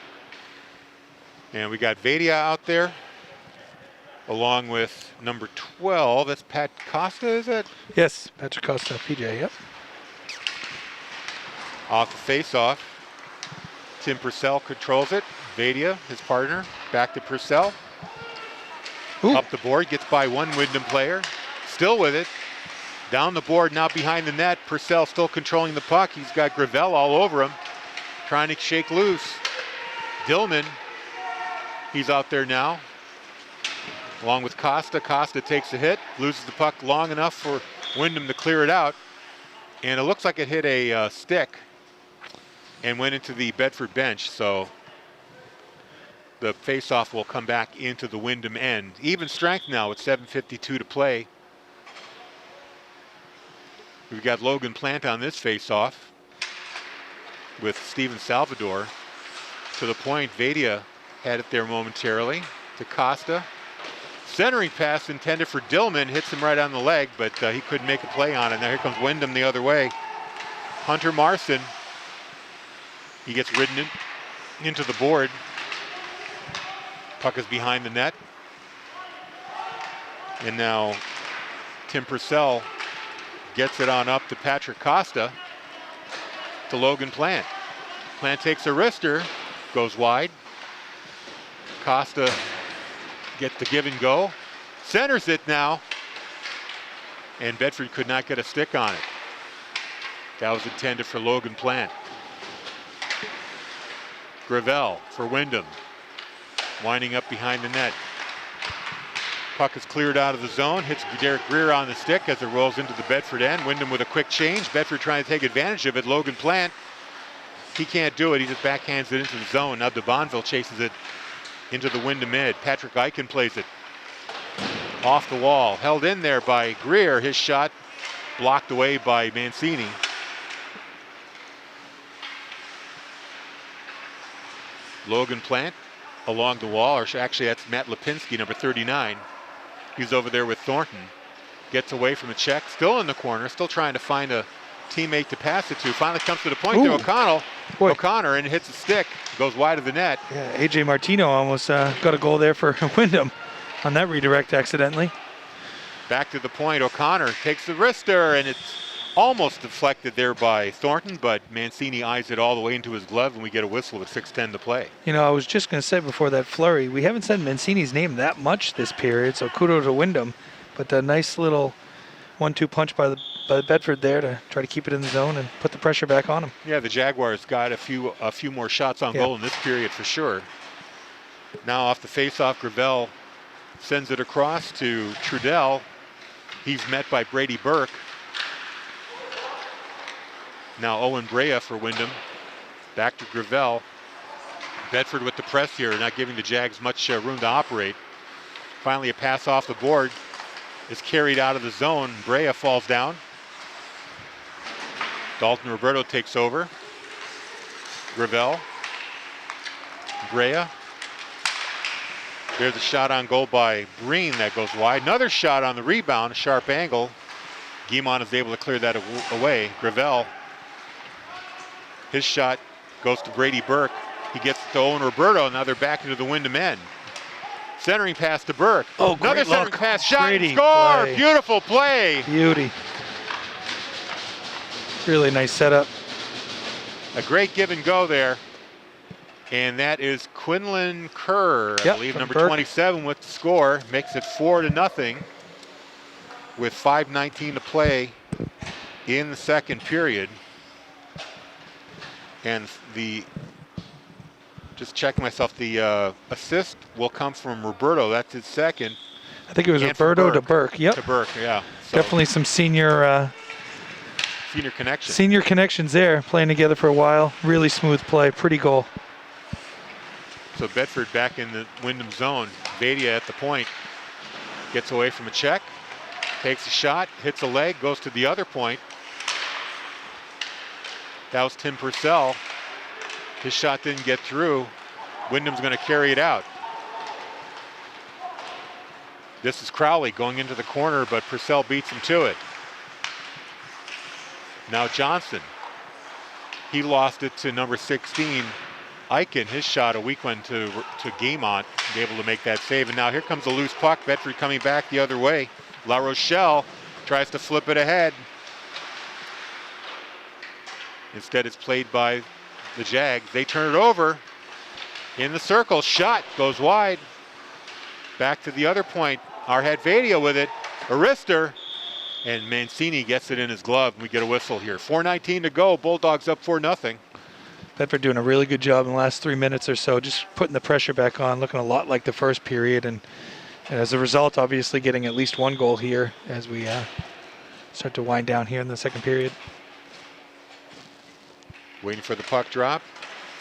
And we got Vadia out there along with number 12. That's Pat Costa, is it? Yes, Patrick Costa, PJ, yep. Off the face-off. Tim Purcell controls it. Vadia, his partner, back to Purcell. Ooh. Up the board, gets by one Windham player. Still with it. Down the board, now behind the net. Purcell still controlling the puck. He's got Gravel all over him, trying to shake loose. Dillman, he's out there now, along with Costa. Costa takes a hit, loses the puck long enough for Windham to clear it out. And it looks like it hit a stick and went into the Bedford bench. So the faceoff will come back into the Windham end. Even strength now with 7:52 to play. We've got Logan Plant on this faceoff with Steven Salvador. To the point, Vadia had it there momentarily to Costa. Centering pass intended for Dillman, hits him right on the leg, but he couldn't make a play on it. Now here comes Windham the other way. Hunter Marson, he gets ridden into the board. Puck is behind the net. And now Tim Purcell gets it on up to Patrick Costa to Logan Plant. Plant takes a wrister, goes wide. Costa gets the give and go. Centers it now. And Bedford could not get a stick on it. That was intended for Logan Plant. Gravel for Windham. Winding up behind the net. Puck is cleared out of the zone, hits Derek Greer on the stick as it rolls into the Bedford end. Windham with a quick change. Bedford trying to take advantage of it. Logan Plant, he can't do it. He just backhands it into the zone. Now DeBonville chases it into the Windham mid. Patrick Eichen plays it off the wall. Held in there by Greer. His shot blocked away by Mancini. Logan Plant along the wall, or actually that's Matt Lipinski, number 39. He's over there with Thornton. Gets away from the check, still in the corner, still trying to find a teammate to pass it to. Finally comes to the point to O'Connor, and hits a stick, goes wide of the net. Yeah, AJ Martino almost got a goal there for Windham on that redirect accidentally. Back to the point, O'Connor takes the wrister, and it's almost deflected there by Thornton, but Mancini eyes it all the way into his glove, and we get a whistle with 6:10 to play. You know, I was just going to say before that flurry, we haven't said Mancini's name that much this period, so kudos to Windham. But a nice little 1-2 punch by Bedford there to try to keep it in the zone and put the pressure back on him. Yeah, the Jaguars got a few more shots on goal in this period for sure. Now off the faceoff, Gravel sends it across to Trudell. He's met by Brady Burke. Now Owen Brea for Windham. Back to Gravel. Bedford with the press here, not giving the Jags much room to operate. Finally a pass off the board is carried out of the zone. Brea falls down. Dalton Roberto takes over. Gravel. Brea. There's a shot on goal by Breen that goes wide. Another shot on the rebound, sharp angle. Guimont is able to clear that away. Gravel. His shot goes to Brady Burke. He gets to Owen Roberto. Now they're back into the Windham end. Centering pass to Burke. Oh, another centering pass. Shot Brady and score. play. Beautiful play. Beauty. Really nice setup. A great give and go there. And that is Quinlan Kerr, I believe, number Burke. 27 with the score. Makes it 4-0 with 5:19 to play in the second period. And just checking myself, the assist will come from Roberto. That's his second. I think it was Roberto to Burke. Yep. To Burke, yeah. So Definitely some senior connection. Senior connections there, playing together for a while. Really smooth play, pretty goal. So Bedford back in the Windham zone. Vadia at the point. Gets away from a check. Takes a shot, hits a leg, goes to the other point. That was Tim Purcell. His shot didn't get through. Windham's going to carry it out. This is Crowley going into the corner, but Purcell beats him to it. Now Johnson. He lost it to number 16, Eichen. His shot, a weak one to Guimont, able to make that save. And now here comes a loose puck. Bedford coming back the other way. La Rochelle tries to flip it ahead. Instead, it's played by the Jags. They turn it over in the circle. Shot goes wide. Back to the other point. Arhadvadia with it. Arister. And Mancini gets it in his glove. We get a whistle here. 4:19 to go. Bulldogs up 4-0. Bedford doing a really good job in the last 3 minutes or so, just putting the pressure back on, looking a lot like the first period. And as a result, obviously getting at least one goal here as we start to wind down here in the second period. Waiting for the puck drop.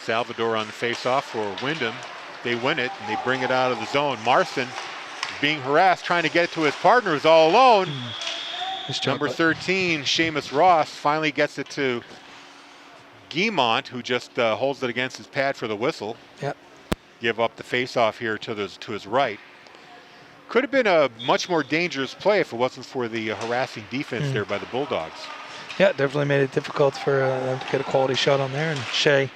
Salvador on the face-off for Windham. They win it, and they bring it out of the zone. Marson being harassed, trying to get it to his partner, is all alone. Number 13, Seamus Ross, finally gets it to Guimont, who just holds it against his pad for the whistle. Yep. Give up the face-off here to his right. Could have been a much more dangerous play if it wasn't for the harassing defense there by the Bulldogs. Yeah, definitely made it difficult for them to get a quality shot on there. And Shea,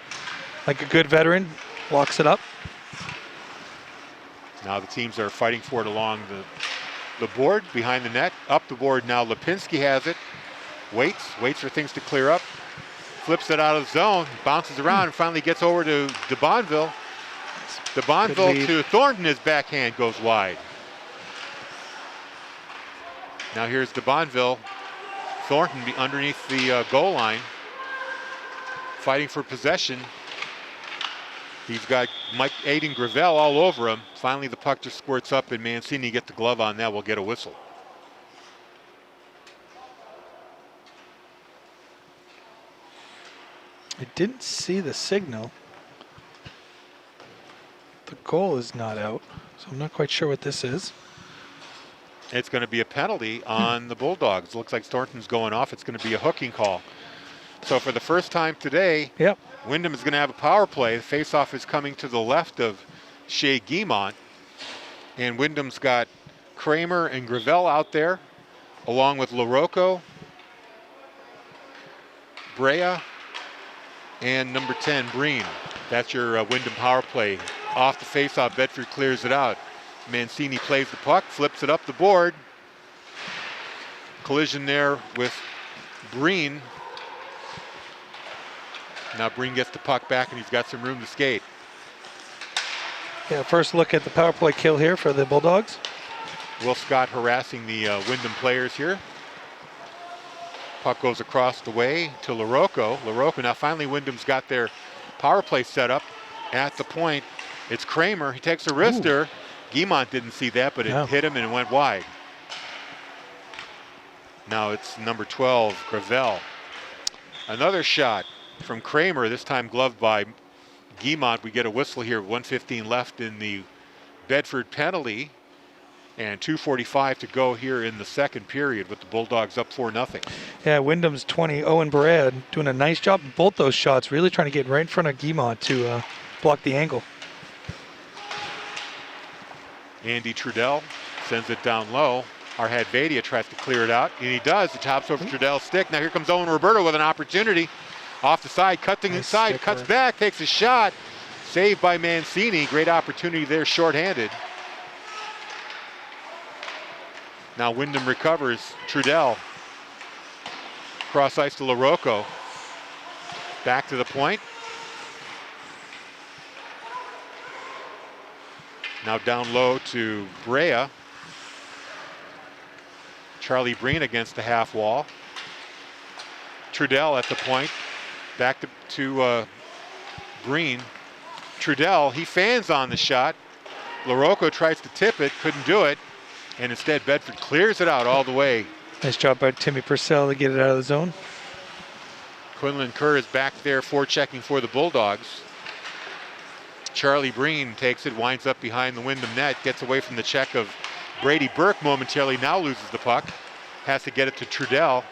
like a good veteran, locks it up. Now the teams are fighting for it along the board, behind the net. Up the board now, Lipinski has it. Waits for things to clear up. Flips it out of the zone, bounces around, and finally gets over to de Bonville. De Bonville to Thornton, his backhand goes wide. Now here's de Bonville. Thornton underneath the goal line, fighting for possession. He's got Mike Aiden Gravel all over him. Finally, the puck just squirts up, and Mancini get the glove on that. We'll get a whistle. I didn't see the signal. The goal is not out, so I'm not quite sure what this is. It's going to be a penalty on the Bulldogs. Looks like Thornton's going off. It's going to be a hooking call. So for the first time today, Windham is going to have a power play. The faceoff is coming to the left of Shea Guimont. And Windham's got Kramer and Gravel out there, along with LaRocco, Brea, and number 10, Breen. That's your Windham power play. Off the faceoff, Bedford clears it out. Mancini plays the puck, flips it up the board. Collision there with Breen. Now Breen gets the puck back, and he's got some room to skate. Yeah, first look at the power play kill here for the Bulldogs. Will Scott harassing the Windham players here. Puck goes across the way to LaRocco. LaRocco, now finally Windham's got their power play set up at the point. It's Kramer, he takes a wrister. Guimont didn't see that, but it hit him and it went wide. Now it's number 12, Gravel. Another shot from Kramer, this time gloved by Guimont. We get a whistle here, 1:15 left in the Bedford penalty, and 2:45 to go here in the second period with the Bulldogs up 4-0. Yeah, Windham's 20, Owen Brad doing a nice job in both those shots, really trying to get right in front of Guimont to block the angle. Andy Trudell sends it down low. Arhadvadia tries to clear it out, and he does. It tops over Trudell's stick. Now here comes Owen Roberto with an opportunity. Off the side, cutting inside, cuts back, takes a shot. Saved by Mancini. Great opportunity there, shorthanded. Now Windham recovers. Trudell. Cross ice to LaRocco. Back to the point. Now down low to Brea. Charlie Breen against the half wall. Trudell at the point. Back to Breen. Trudell, he fans on the shot. LaRocco tries to tip it, couldn't do it. And instead Bedford clears it out all the way. Nice job by Timmy Purcell to get it out of the zone. Quinlan Kerr is back there forechecking for the Bulldogs. Charlie Breen takes it, winds up behind the Windham net, gets away from the check of Brady Burke momentarily, now loses the puck. Has to get it to Trudell.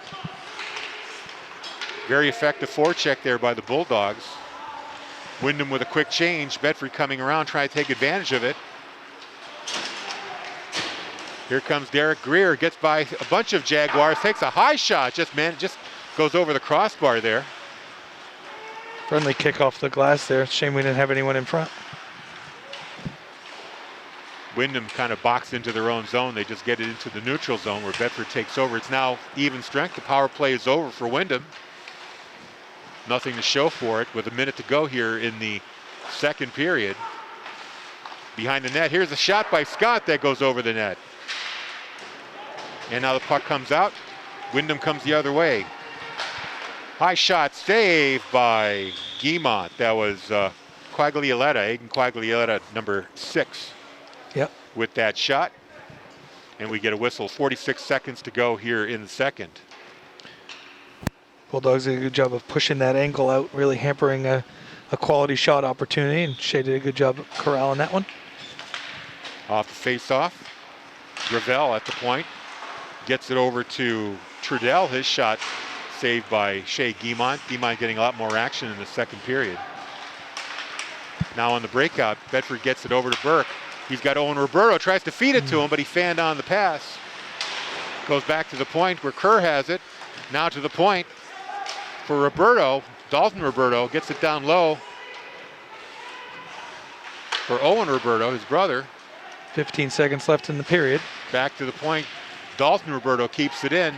Very effective forecheck there by the Bulldogs. Windham with a quick change. Bedford coming around, trying to take advantage of it. Here comes Derek Greer, gets by a bunch of Jaguars, takes a high shot, just goes over the crossbar there. Friendly kick off the glass there. Shame we didn't have anyone in front. Windham kind of boxed into their own zone. They just get it into the neutral zone where Bedford takes over. It's now even strength. The power play is over for Windham. Nothing to show for it with a minute to go here in the second period. Behind the net, here's a shot by Scott that goes over the net. And now the puck comes out. Windham comes the other way. High shot saved by Guimont. That was Quaglioletta, Aiden Quaglioletta, number 6. Yep. With that shot. And we get a whistle. 46 seconds to go here in the second. Bulldogs did a good job of pushing that angle out, really hampering a quality shot opportunity, and Shea did a good job of corralling that one. Off the face-off. Gravel at the point. Gets it over to Trudell. His shot saved by Shea Guimont. Guimont getting a lot more action in the second period. Now on the breakout, Bedford gets it over to Burke. He's got Owen Roberto, tries to feed it to him, but he fanned on the pass. Goes back to the point where Kerr has it. Now to the point for Roberto. Dalton Roberto gets it down low for Owen Roberto, his brother. 15 seconds left in the period. Back to the point. Dalton Roberto keeps it in.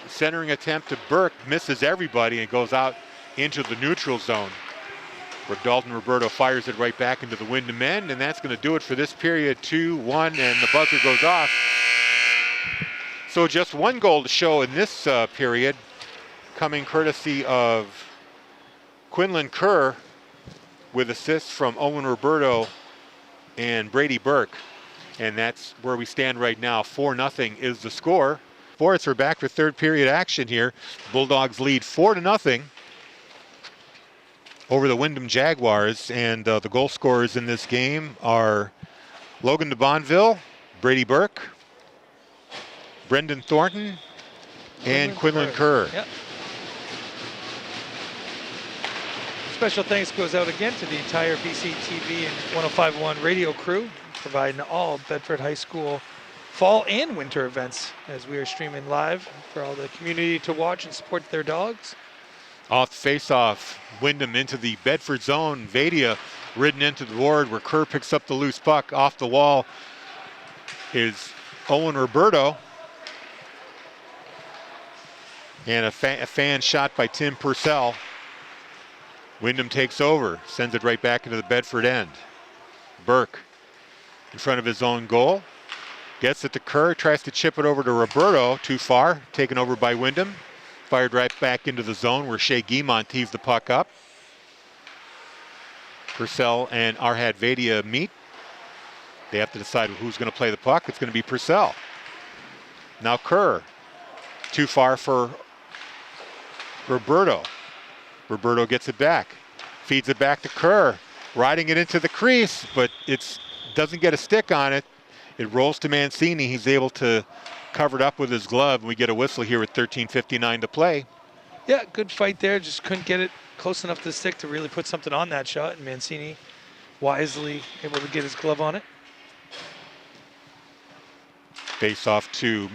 Centering attempt to Burke misses everybody and goes out into the neutral zone, where Dalton Roberto fires it right back into the Windham end, and that's going to do it for this period. 2-1, and the buzzer goes off. So just one goal to show in this period, coming courtesy of Quinlan Kerr with assists from Owen Roberto and Brady Burke. And that's where we stand right now. 4-0 is the score. Sports are back for third period action here. Bulldogs lead 4-0 over the Windham Jaguars. And the goal scorers in this game are Logan de Bonneville, Brady Burke, Brendan Thornton, and Quinlan Kerr. Yep. Special thanks goes out again to the entire BC TV and 105.1 radio crew, providing all Bedford High School fall and winter events as we are streaming live for all the community to watch and support their dogs. Off the face-off, Windham into the Bedford zone. Vadia ridden into the board where Kerr picks up the loose puck. Off the wall is Owen Roberto. And a fan shot by Tim Purcell. Windham takes over, sends it right back into the Bedford end. Burke in front of his own goal. Gets it to Kerr, tries to chip it over to Roberto, too far, taken over by Windham. Fired right back into the zone where Shea Guimont tees the puck up. Purcell and Arhad Vadia meet. They have to decide who's going to play the puck. It's going to be Purcell. Now Kerr, too far for Roberto. Roberto gets it back, feeds it back to Kerr, riding it into the crease, but it doesn't get a stick on it. It rolls to Mancini. He's able to cover it up with his glove. We get a whistle here with 13:59 to play. Yeah, good fight there. Just couldn't get it close enough to the stick to really put something on that shot, and Mancini wisely able to get his glove on it. Face off to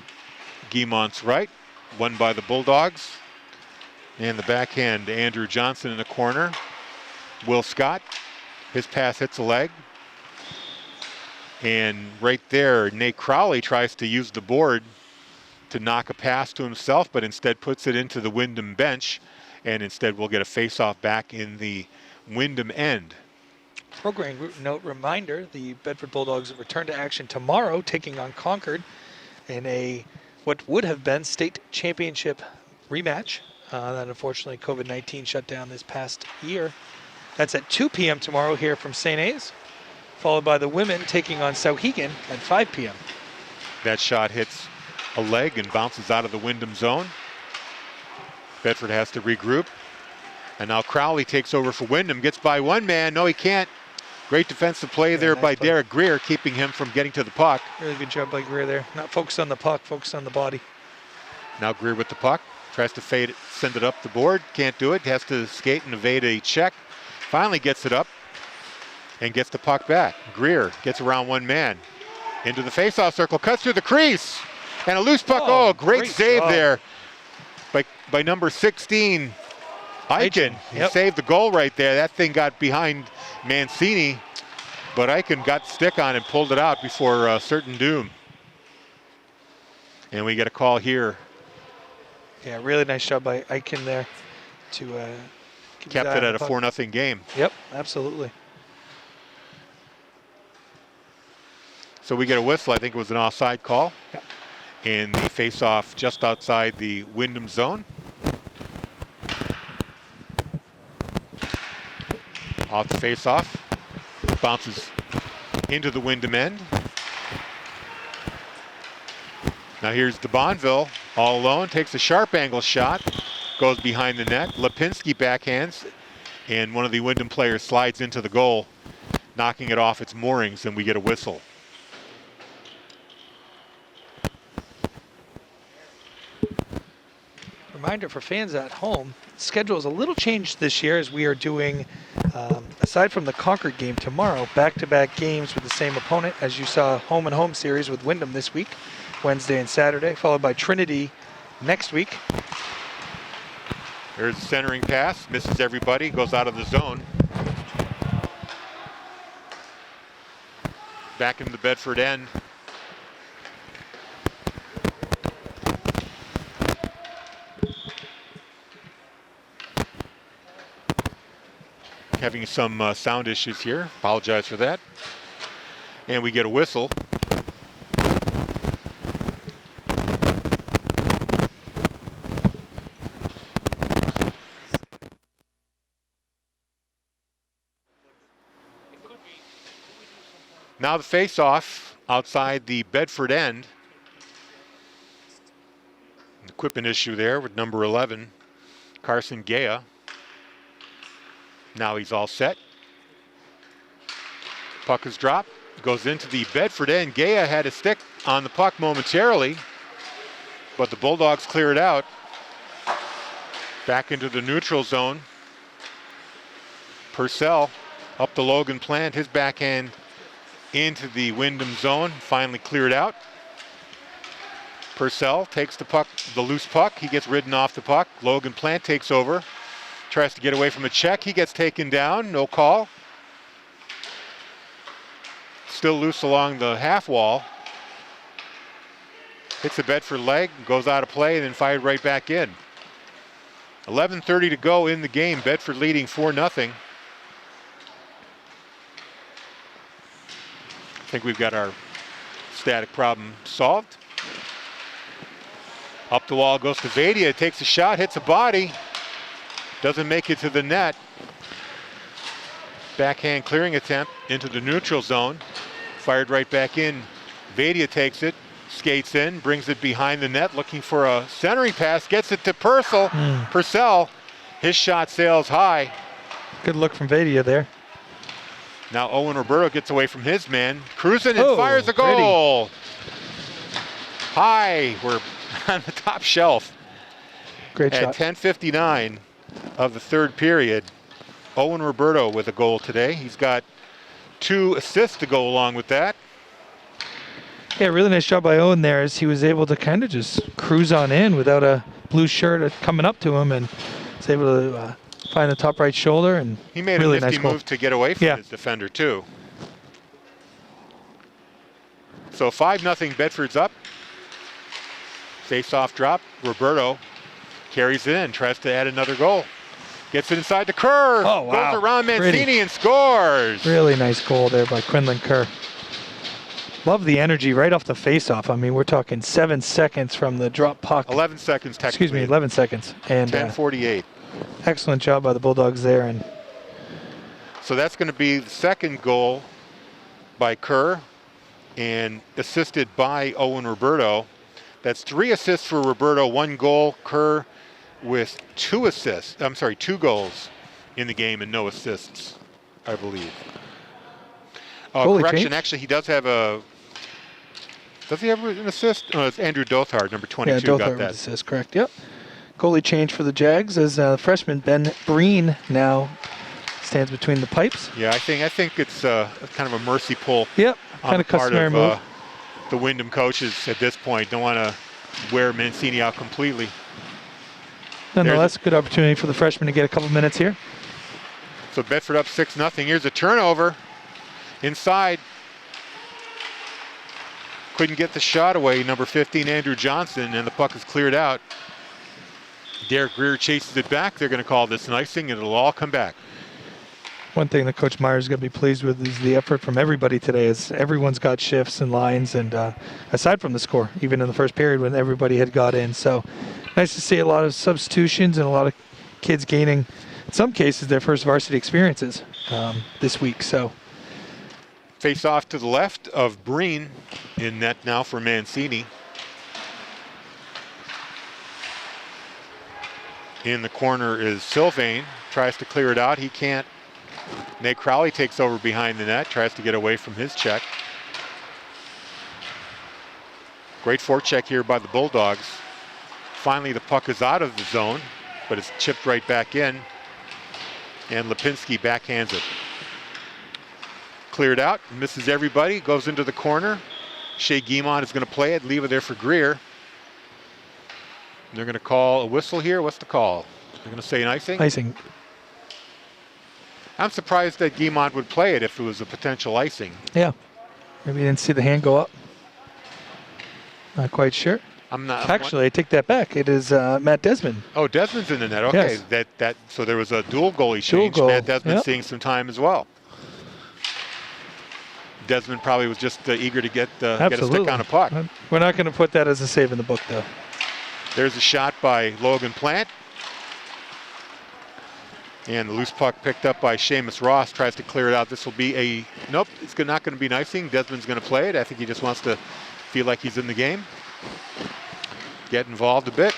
Guimont's right, won by the Bulldogs. And the backhand, Andrew Johnson in the corner. Will Scott, his pass hits a leg. And right there, Nate Crowley tries to use the board to knock a pass to himself, but instead puts it into the Windham bench. And instead we'll get a face-off back in the Windham end. Program note reminder, the Bedford Bulldogs return to action tomorrow, taking on Concord in what would have been state championship rematch. That unfortunately COVID-19 shut down this past year. That's at 2 p.m. tomorrow here from St. A's, followed by the women taking on Sauhegan at 5 p.m. That shot hits a leg and bounces out of the Windham zone. Bedford has to regroup. And now Crowley takes over for Windham, gets by one man. No, he can't. Great defensive play there by Derek Greer, keeping him from getting to the puck. Really good job by Greer there. Not focused on the puck, focused on the body. Now Greer with the puck. Tries to fade it, send it up the board. Can't do it. Has to skate and evade a check. Finally gets it up and gets the puck back. Greer gets around one man. Into the faceoff circle. Cuts through the crease. And a loose puck. Oh, great save job there by number 16, Eichen. He saved the goal right there. That thing got behind Mancini. But Eichen got the stick on and pulled it out before certain doom. And we get a call here. Yeah, really nice job by Eichen there to kept it at a 4-0 game. Yep, absolutely. So we get a whistle. I think it was an offside call. Yep. And the face-off just outside the Windham zone. Off the face-off. Bounces into the Windham end. Now here's DeBonville all alone. Takes a sharp angle shot. Goes behind the net. Lipinski backhands. And one of the Windham players slides into the goal, knocking it off its moorings, and we get a whistle. Reminder for fans at home, schedule is a little changed this year as we are doing, aside from the Concord game tomorrow, back-to-back games with the same opponent, as you saw home and home series with Windham this week, Wednesday and Saturday, followed by Trinity next week. There's the centering pass, misses everybody, goes out of the zone. Back into the Bedford end. Having some sound issues here. Apologize for that. And we get a whistle. Now the face-off outside the Bedford end. Equipment issue there with number 11, Carson Gaya. Now he's all set. Puck is dropped. Goes into the Bedford end. Gaya had a stick on the puck momentarily, but the Bulldogs clear it out. Back into the neutral zone. Purcell up to Logan Plant. His backhand into the Windham zone. Finally cleared out. Purcell takes the puck, the loose puck. He gets ridden off the puck. Logan Plant takes over. Tries to get away from a check. He gets taken down. No call. Still loose along the half wall. Hits the Bedford leg, goes out of play, and then fired right back in. 11:30 to go in the game. Bedford leading 4-0. I think we've got our static problem solved. Up the wall goes to Vadia. Takes a shot, hits a body. Doesn't make it to the net. Backhand clearing attempt into the neutral zone. Fired right back in. Vadia takes it, skates in, brings it behind the net, looking for a centering pass. Gets it to Purcell. Purcell, his shot sails high. Good look from Vadia there. Now Owen Roberto gets away from his man. Cruising and fires a goal. High, we're on the top shelf. Great shot. At 10:59 of the third period, Owen Roberto with a goal today. He's got 2 assists to go along with that. Yeah, really nice job by Owen there as he was able to kind of just cruise on in without a blue shirt coming up to him, and was able to find the top right shoulder. And he made really a nifty move to get away from his defender too. So 5-0 Bedford's up. Face-off drop. Roberto carries it in, tries to add another goal. Gets it inside the curve. Oh, wow. Goes around Mancini and scores. Really nice goal there by Quinlan Kerr. Love the energy right off the face-off. I mean, we're talking 7 seconds from the drop puck. 11 seconds technically. Excuse me, 11 seconds. And 10:48. Excellent job by the Bulldogs there. And so that's going to be the second goal by Kerr and assisted by Owen Roberto. That's 3 assists for Roberto, 1 goal. Kerr with 2 assists. I'm sorry, 2 goals in the game and no assists, I believe. Correction, change? actually, he does have a. Does he have an assist? Oh, it's Andrew Dothard, number 22, yeah, Dothard got with that. assist, correct. Yep. goalie change for the Jags as freshman Ben Breen now stands between the pipes. Yeah, I think it's kind of a mercy pull. Yep, on kind the of customary move. The Windham coaches at this point don't want to wear Mancini out completely. Nonetheless, good opportunity for the freshman to get a couple minutes here. So Bedford up 6-0. Here's a turnover inside. Couldn't get the shot away. Number 15, Andrew Johnson, and the puck is cleared out. Derek Greer chases it back. They're going to call this an icing, and it'll all come back. One thing that Coach Myers is going to be pleased with is the effort from everybody today, as everyone's got shifts and lines, and aside from the score, even in the first period when everybody had got in. So nice to see a lot of substitutions and a lot of kids gaining, in some cases, their first varsity experiences this week. So face off to the left of Breen, in net now for Mancini. In the corner is Sylvain, tries to clear it out. He can't. Nate Crowley takes over behind the net, tries to get away from his check. Great forecheck here by the Bulldogs. Finally, the puck is out of the zone, but it's chipped right back in, and Lipinski backhands it. Cleared out, misses everybody, goes into the corner. Shea Guimont is going to play it, leave it there for Greer. They're going to call a whistle here. What's the call? They're going to say an icing? icing. I'm surprised that Guimont would play it if it was a potential icing. Yeah. Maybe you didn't see the hand go up. Not quite sure. Actually, I take that back. It is Matt Desmond. Oh, Desmond's in the net. Okay. Yes. So there was a dual goalie change. Goal. Matt Desmond Yep. seeing some time as well. Desmond probably was just eager to get a stick on a puck. We're not going to put that as a save in the book, though. There's a shot by Logan Plant. And the loose puck picked up by Seamus Ross, tries to clear it out. This will be nope, it's not going to be an icing. Desmond's going to play it. I think he just wants to feel like he's in the game. Get involved a bit.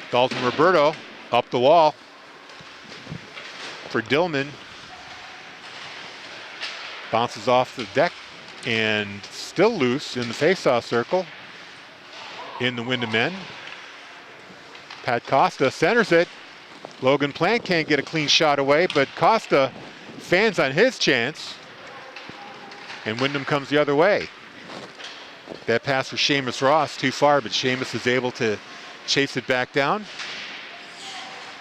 Dalton Roberto up the wall for Dillman. Bounces off the deck and still loose in the faceoff circle in the Windham end. Pat Costa centers it. Logan Plant can't get a clean shot away, but Costa fans on his chance, and Windham comes the other way. That pass for Seamus Ross too far, but Seamus is able to chase it back down.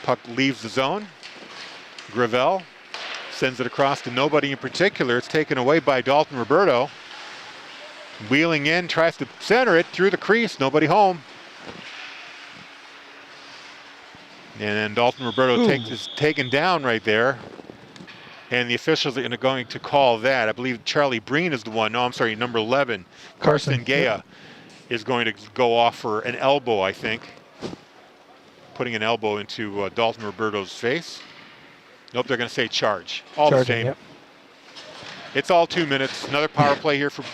Puck leaves the zone. Gravel sends it across to nobody in particular. It's taken away by Dalton Roberto. Wheeling in, tries to center it through the crease, nobody home. And then Dalton Roberto is taken down right there. And the officials are going to call that. I believe Charlie Breen is the one. No, I'm sorry, number 11. Carson Gaya is going to go off for an elbow, I think. Putting an elbow into Dalton Roberto's face. Nope, they're going to say charge. The same. Yep. It's all 2 minutes. Another power play here for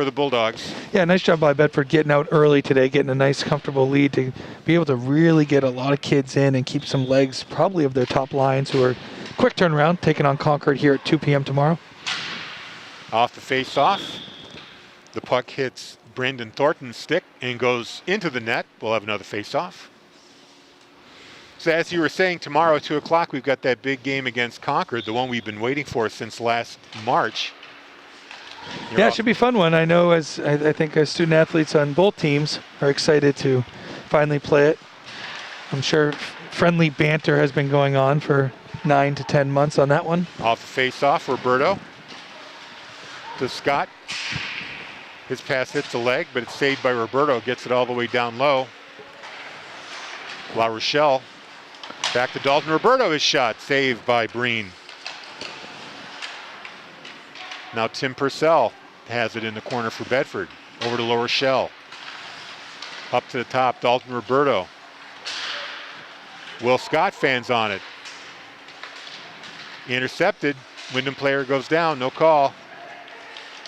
the Bulldogs. Yeah, nice job by Bedford getting out early today, getting a nice, comfortable lead to be able to really get a lot of kids in and keep some legs, probably of their top lines, who are quick turnaround, taking on Concord here at 2 p.m. tomorrow. Off the face-off. The puck hits Brendan Thornton's stick and goes into the net. We'll have another face-off. So as you were saying, tomorrow at 2 o'clock, we've got that big game against Concord, the one we've been waiting for since last March. It should be a fun one. I know I think student athletes on both teams are excited to finally play it. I'm sure friendly banter has been going on for 9 to 10 months on that one. Off the face-off, Roberto to Scott. His pass hits the leg, but it's saved by Roberto. Gets it all the way down low. La Rochelle. Back to Dalton Roberto. His shot saved by Breen. Now Tim Purcell has it in the corner for Bedford. Over to La Rochelle. Up to the top, Dalton Roberto. Will Scott fans on it. Intercepted. Windham player goes down, no call.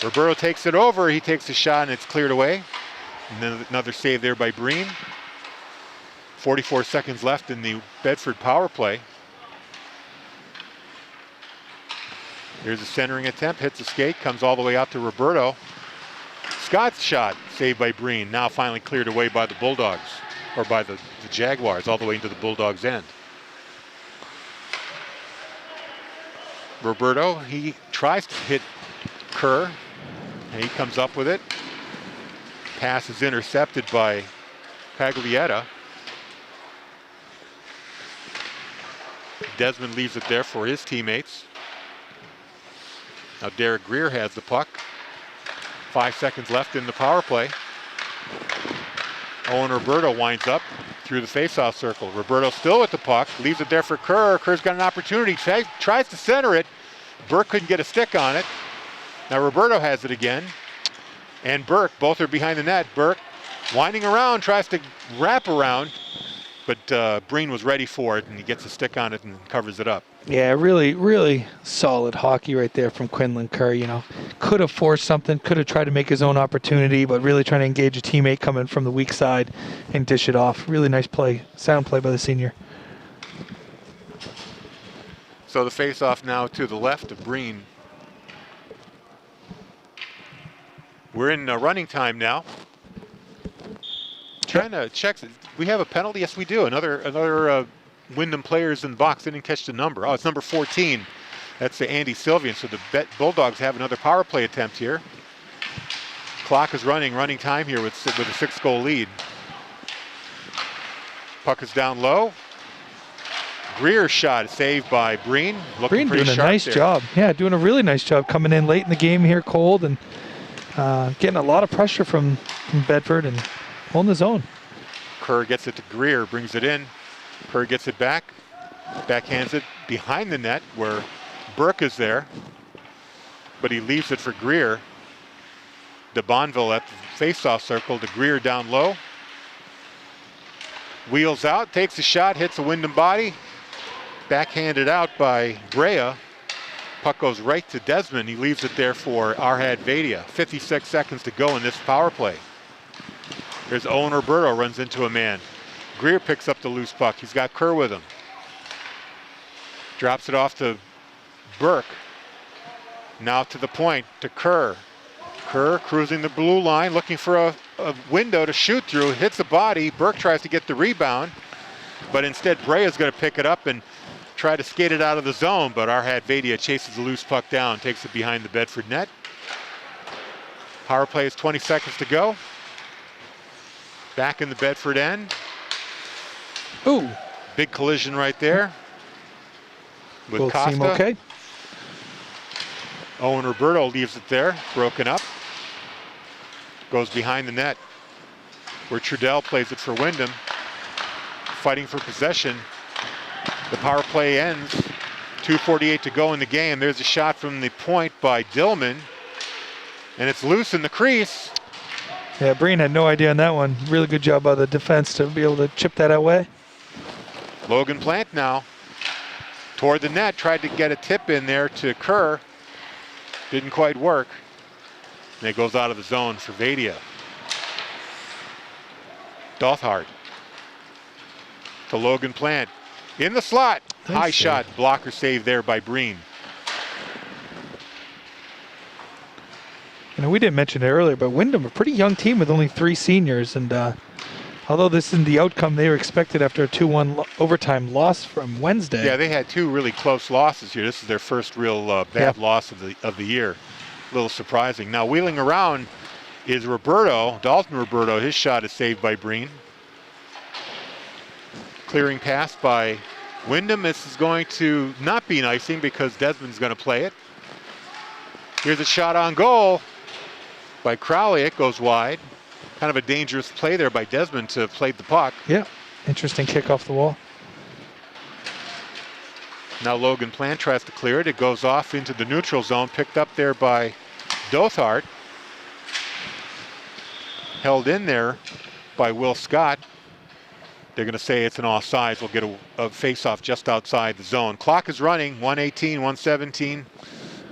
Roberto takes it over. He takes a shot and it's cleared away. And then another save there by Breen. 44 seconds left in the Bedford power play. Here's a centering attempt, hits the skate, comes all the way out to Roberto. Scott's shot, saved by Breen, now finally cleared away by the Bulldogs. or by the Jaguars all the way into the Bulldogs' end. Roberto, he tries to hit Kerr, and he comes up with it. Pass is intercepted by Paglietta. Desmond leaves it there for his teammates. Now Derek Greer has the puck. 5 seconds left in the power play. Owen Roberto winds up through the faceoff circle. Roberto still with the puck, leaves it there for Kerr. Kerr's got an opportunity, tries to center it. Burke couldn't get a stick on it. Now Roberto has it again. And Burke, both are behind the net. Burke winding around, tries to wrap around, but Breen was ready for it, and he gets a stick on it and covers it up. Yeah, really, really solid hockey right there from Quinlan Kerr. You know, could have forced something, could have tried to make his own opportunity, but really trying to engage a teammate coming from the weak side and dish it off. Really nice play, sound play by the senior. So the face-off now to the left of Breen. We're in running time now. Trying to check. We have a penalty? Yes, we do. Another Windham players in the box didn't catch the number. Oh, it's number 14. That's the Andy Sylvian. So the Bulldogs have another power play attempt here. Clock is running time here with a 6-goal lead. Puck is down low. Greer's shot saved by Breen. Breen doing a nice job. Yeah, doing a really nice job coming in late in the game here, cold, and getting a lot of pressure from Bedford and holding his own. Kerr gets it to Greer, brings it in. Kerr gets it back, backhands it behind the net where Burke is there, but he leaves it for Greer. De Bonville at the face-off circle to Greer down low. Wheels out, takes a shot, hits a Windham body. Backhanded out by Brea. Puck goes right to Desmond. He leaves it there for Arhad Vadia. 56 seconds to go in this power play. Here's Owen Roberto, runs into a man. Greer picks up the loose puck. He's got Kerr with him. Drops it off to Burke. Now to the point, to Kerr. Kerr cruising the blue line, looking for a window to shoot through. Hits the body. Burke tries to get the rebound, but instead Brea's going to pick it up and try to skate it out of the zone, but Arhad Vadia chases the loose puck down, takes it behind the Bedford net. Power play is 20 seconds to go. Back in the Bedford end. Ooh. Big collision right there with Both Costa. seem okay. Owen Roberto leaves it there, broken up. Goes behind the net where Trudell plays it for Windham. Fighting for possession. The power play ends. 2:48 to go in the game. There's a shot from the point by Dillman. And it's loose in the crease. Yeah, Breen had no idea on that one. Really good job by the defense to be able to chip that away. Logan Plant now toward the net. Tried to get a tip in there to Kerr. Didn't quite work. And it goes out of the zone for Vadia. Dothard to Logan Plant. In the slot. Nice High save. shot. Blocker save there by Breen. You know, we didn't mention it earlier, but Windham, a pretty young team with only 3 seniors. And although this isn't the outcome they were expected after a 2-1 overtime loss from Wednesday. Yeah, they had 2 really close losses here. This is their first real bad loss of the year. A little surprising. Now wheeling around is Roberto, Dalton Roberto. His shot is saved by Breen. Clearing pass by Windham. This is going to not be an icing because Desmond's going to play it. Here's a shot on goal by Crowley. It goes wide. Kind of a dangerous play there by Desmond to play the puck. Yeah, interesting kick off the wall. Now Logan Plant tries to clear it. It goes off into the neutral zone, picked up there by Dothart. Held in there by Will Scott. They're going to say it's an offsides. We'll get a face-off just outside the zone. Clock is running, 1:18, 1:17.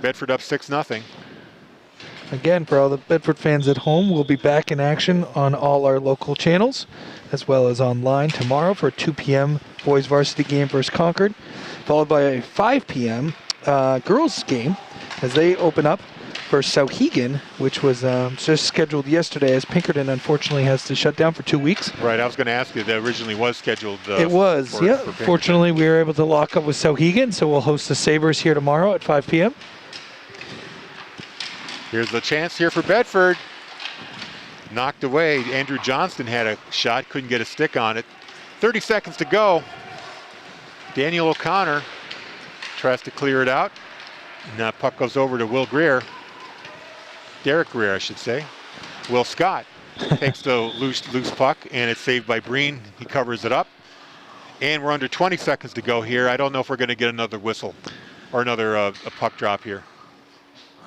Bedford up 6-0. Again, for all the Bedford fans at home, we'll be back in action on all our local channels, as well as online tomorrow for a 2 p.m. boys varsity game versus Concord, followed by a 5 p.m. Girls game as they open up versus Sauhegan, which was just scheduled yesterday, as Pinkerton unfortunately has to shut down for 2 weeks. Right, I was going to ask you, that originally was scheduled. It was, for Pinkerton. Fortunately, we were able to lock up with Sauhegan, so we'll host the Sabres here tomorrow at 5 p.m. Here's the chance here for Bedford. Knocked away. Andrew Johnston had a shot, couldn't get a stick on it. 30 seconds to go. Daniel O'Connor tries to clear it out. And that puck goes over to Will Greer. Derek Greer, I should say. Will Scott takes the loose puck, and it's saved by Breen. He covers it up. And we're under 20 seconds to go here. I don't know if we're going to get another whistle or another a puck drop here.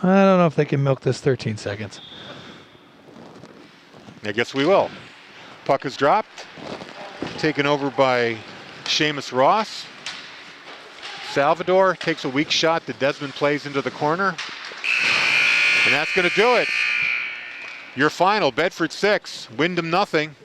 I don't know if they can milk this 13 seconds. I guess we will. Puck is dropped. Taken over by Seamus Ross. Salvador takes a weak shot that Desmond plays into the corner. And that's going to do it. Your final, Bedford 6, Windham nothing.